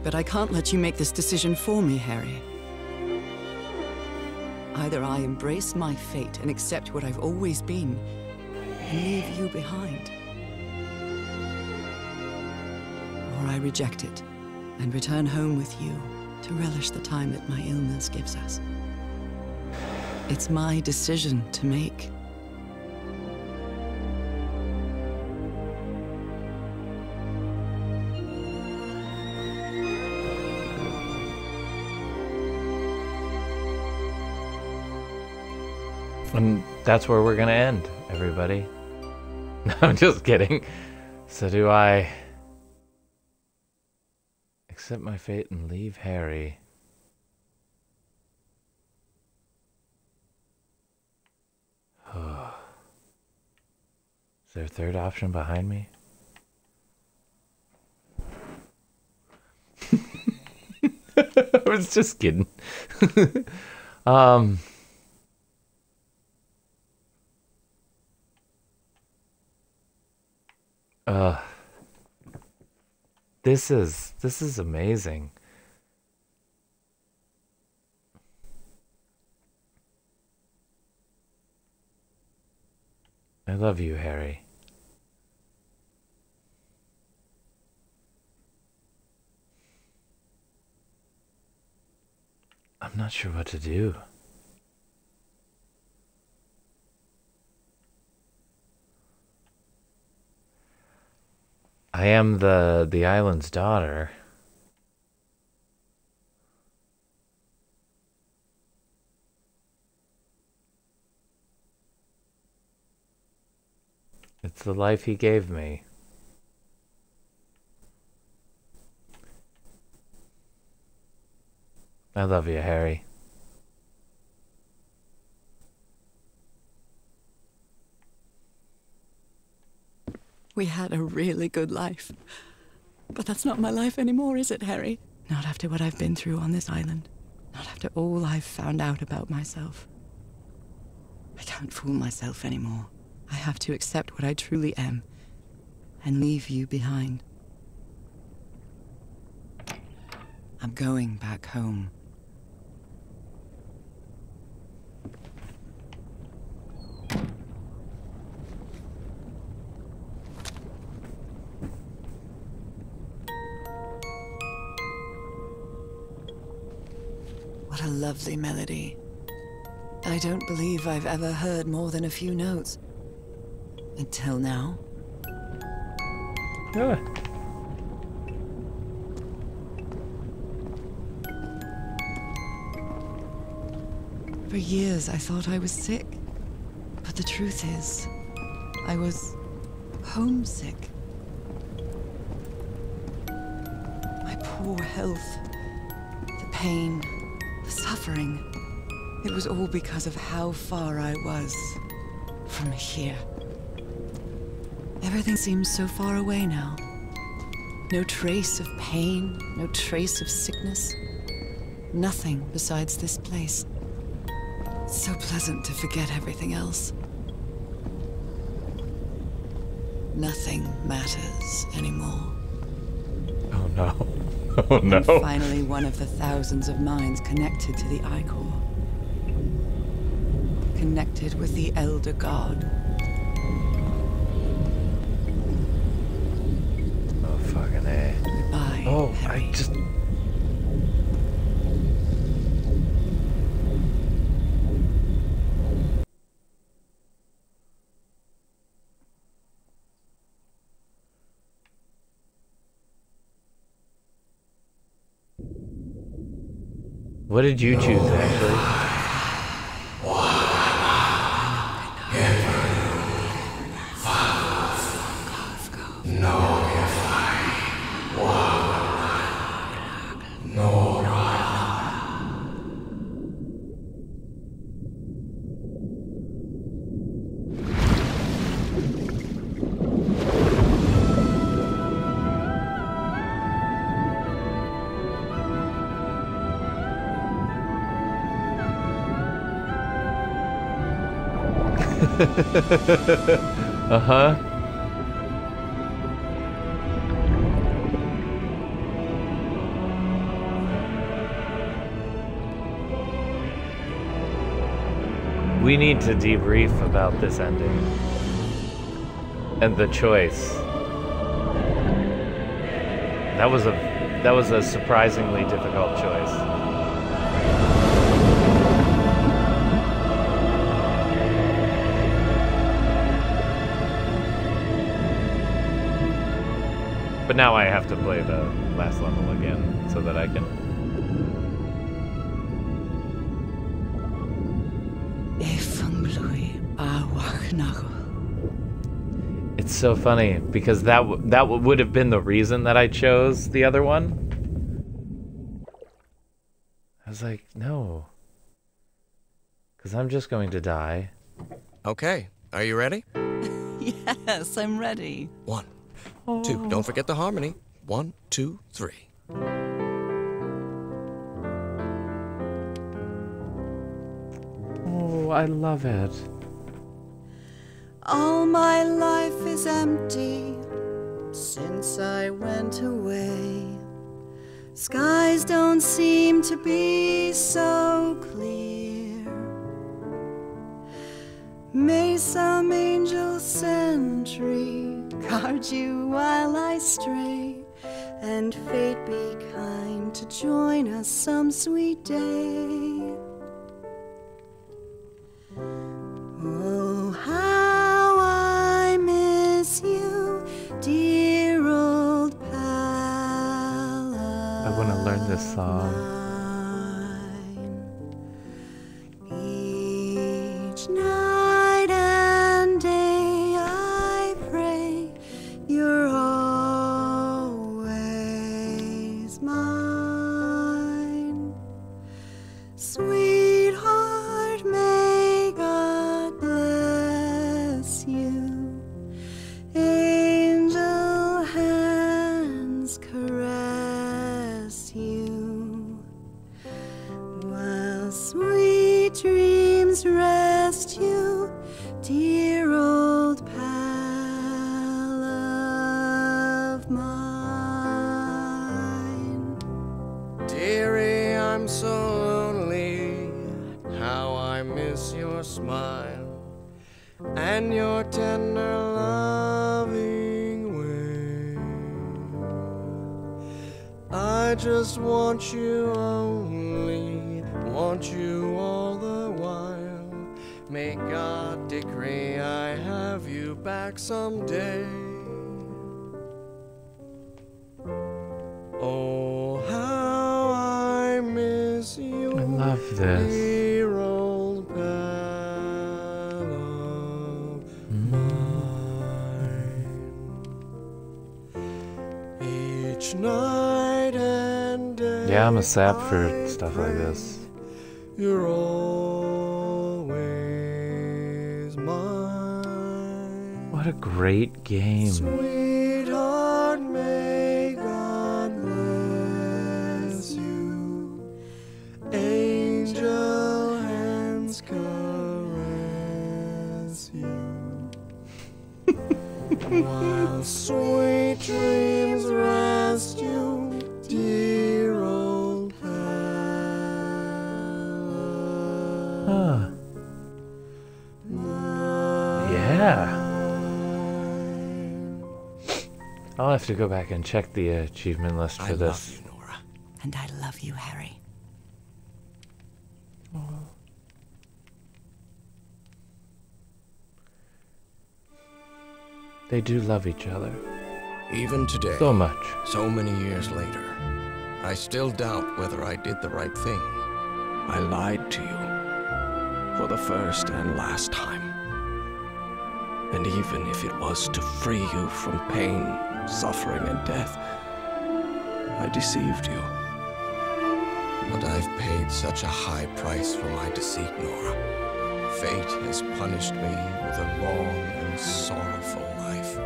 but I can't let you make this decision for me, Harry. Either I embrace my fate and accept what I've always been, and leave you behind, or I reject it and return home with you to relish the time that my illness gives us. It's my decision to make. And that's where we're gonna end, everybody. No, I'm just kidding. So do I accept my fate and leave Harry? Is there a third option behind me? I was just kidding. This is amazing. I love you, Harry. I'm not sure what to do. I am the island's daughter. It's the life he gave me. I love you, Harry. We had a really good life. But that's not my life anymore, is it, Harry? Not after what I've been through on this island. Not after all I've found out about myself. I can't fool myself anymore. I have to accept what I truly am and leave you behind. I'm going back home. What a lovely melody. I don't believe I've ever heard more than a few notes. Until now. Yeah. For years I thought I was sick. But the truth is, I was homesick. My poor health, the pain, the suffering. It was all because of how far I was from here. Everything seems so far away now. No trace of pain, no trace of sickness. Nothing besides this place. It's so pleasant to forget everything else. Nothing matters anymore. Oh no. Oh no. I'm finally one of the thousands of minds connected to the Icor. Connected with the Elder God. Oh fucking A. Goodbye, Oh, Harry. I just... What did you choose, actually? Uh-huh. We need to debrief about this ending. And the choice. That was a surprisingly difficult choice. But now I have to play the last level again so that I can... If Awachnago. It's so funny because that would have been the reason that I chose the other one. I was like, no. Because I'm just going to die. Okay, are you ready? Yes, I'm ready. 1, 2. Don't forget the harmony. 1, 2, 3. Oh, I love it. All my life is empty since I went away. Skies don't seem to be so clear. May some angel sentry guard you while I stray, and fate be kind to join us some sweet day. Oh, how I miss you, dear old pal. I want to learn this song. Each night and day I pray you're always mine. Sweetheart, may God bless you. Angel hands caress you, while sweet dreams rest you, dear old pal of mine. Dearie, I'm so lonely. How I miss your smile and your tender loving way. I just want you only, want you all the while. May God decree I have you back someday. Oh, how I miss you, I love this. dear old pal of mine. Each night and day, Yeah, I'm a sap for stuff like this. you're always mine. What a great game. Sweetheart, may God bless you. Angel hands caress you. While sweet dreams rest you, dear old pal. Huh. Yeah. I'll have to go back and check the achievement list for I love this. you, Nora. And I love you, Harry. They do love each other Even today, so much. so many years later, I still doubt whether I did the right thing. I lied to you for the first and last time. And even if it was to free you from pain, suffering, and death, I deceived you. But I've paid such a high price for my deceit, Nora. Fate has punished me with a long and sorrowful life,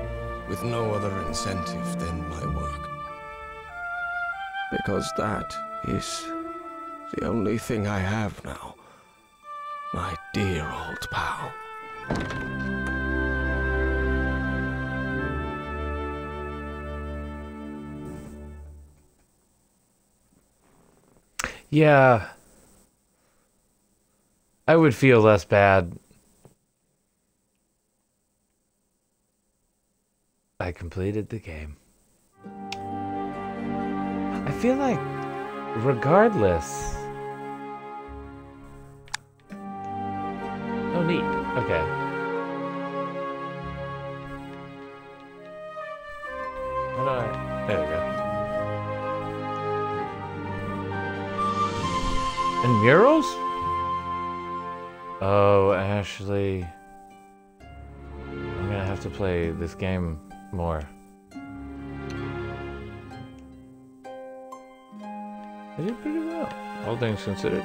with no other incentive than my work. Because that is the only thing I have now, my dear old pal. Yeah. I would feel less bad. I completed the game. I feel like, regardless. Oh, neat. Okay. How do I... There we go. And murals? Oh, Ashley. to play this game more. I did pretty well, all things considered.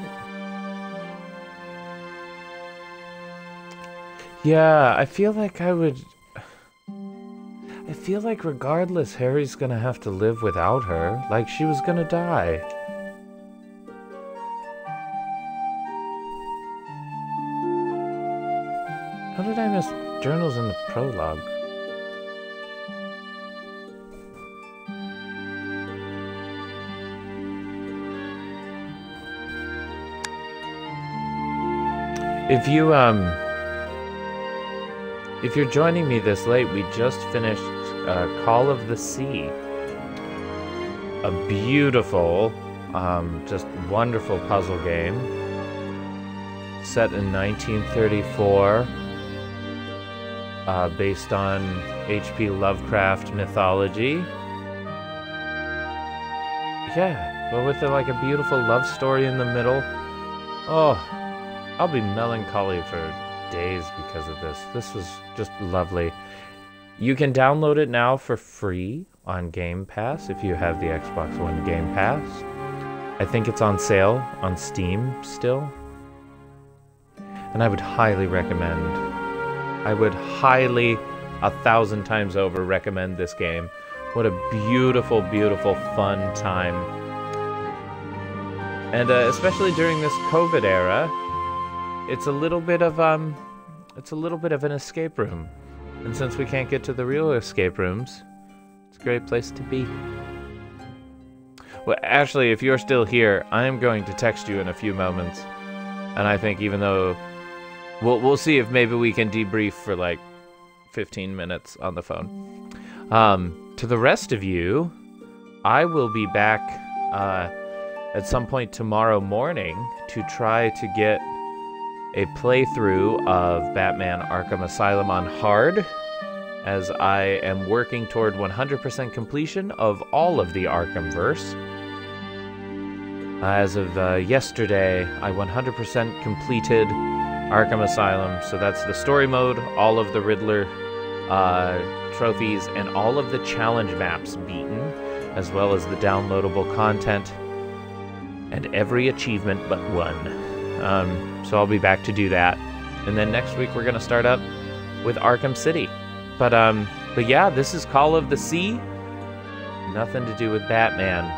Yeah, I feel like I feel like regardless, Harry's gonna have to live without her. Like, she was gonna die. How did I miss journals in the prologue? If you're joining me this late, we just finished Call of the Sea. A beautiful, just wonderful puzzle game. Set in 1934. Based on H.P. Lovecraft mythology. Yeah, but with like a beautiful love story in the middle. Oh, I'll be melancholy for days because of this. This was just lovely. You can download it now for free on Game Pass if you have the Xbox One Game Pass. I think it's on sale on Steam still. And I would highly recommend, I would highly, 1,000 times over, recommend this game. What a beautiful, beautiful, fun time. And especially during this COVID era, it's a little bit of an escape room. And since we can't get to the real escape rooms, it's a great place to be. Well, actually, if you're still here, I am going to text you in a few moments. And I think even though we'll see if maybe we can debrief for like 15 minutes on the phone. To the rest of you, I will be back at some point tomorrow morning to try to get a playthrough of Batman Arkham Asylum on hard, as I am working toward 100% completion of all of the Arkhamverse. As of yesterday, I 100% completed Arkham Asylum, so that's the story mode, all of the Riddler trophies, and all of the challenge maps beaten, as well as the downloadable content, and every achievement but one. So I'll be back to do that. And then next week we're going to start up with Arkham City. But yeah, this is Call of the Sea. Nothing to do with Batman.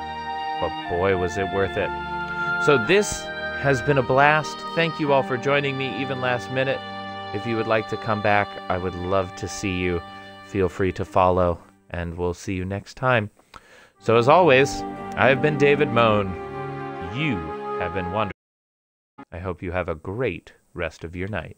But boy, was it worth it. So this has been a blast. Thank you all for joining me, even last minute. If you would like to come back, I would love to see you. Feel free to follow, and we'll see you next time. So as always, I have been David Moan. You have been wonderful. I hope you have a great rest of your night.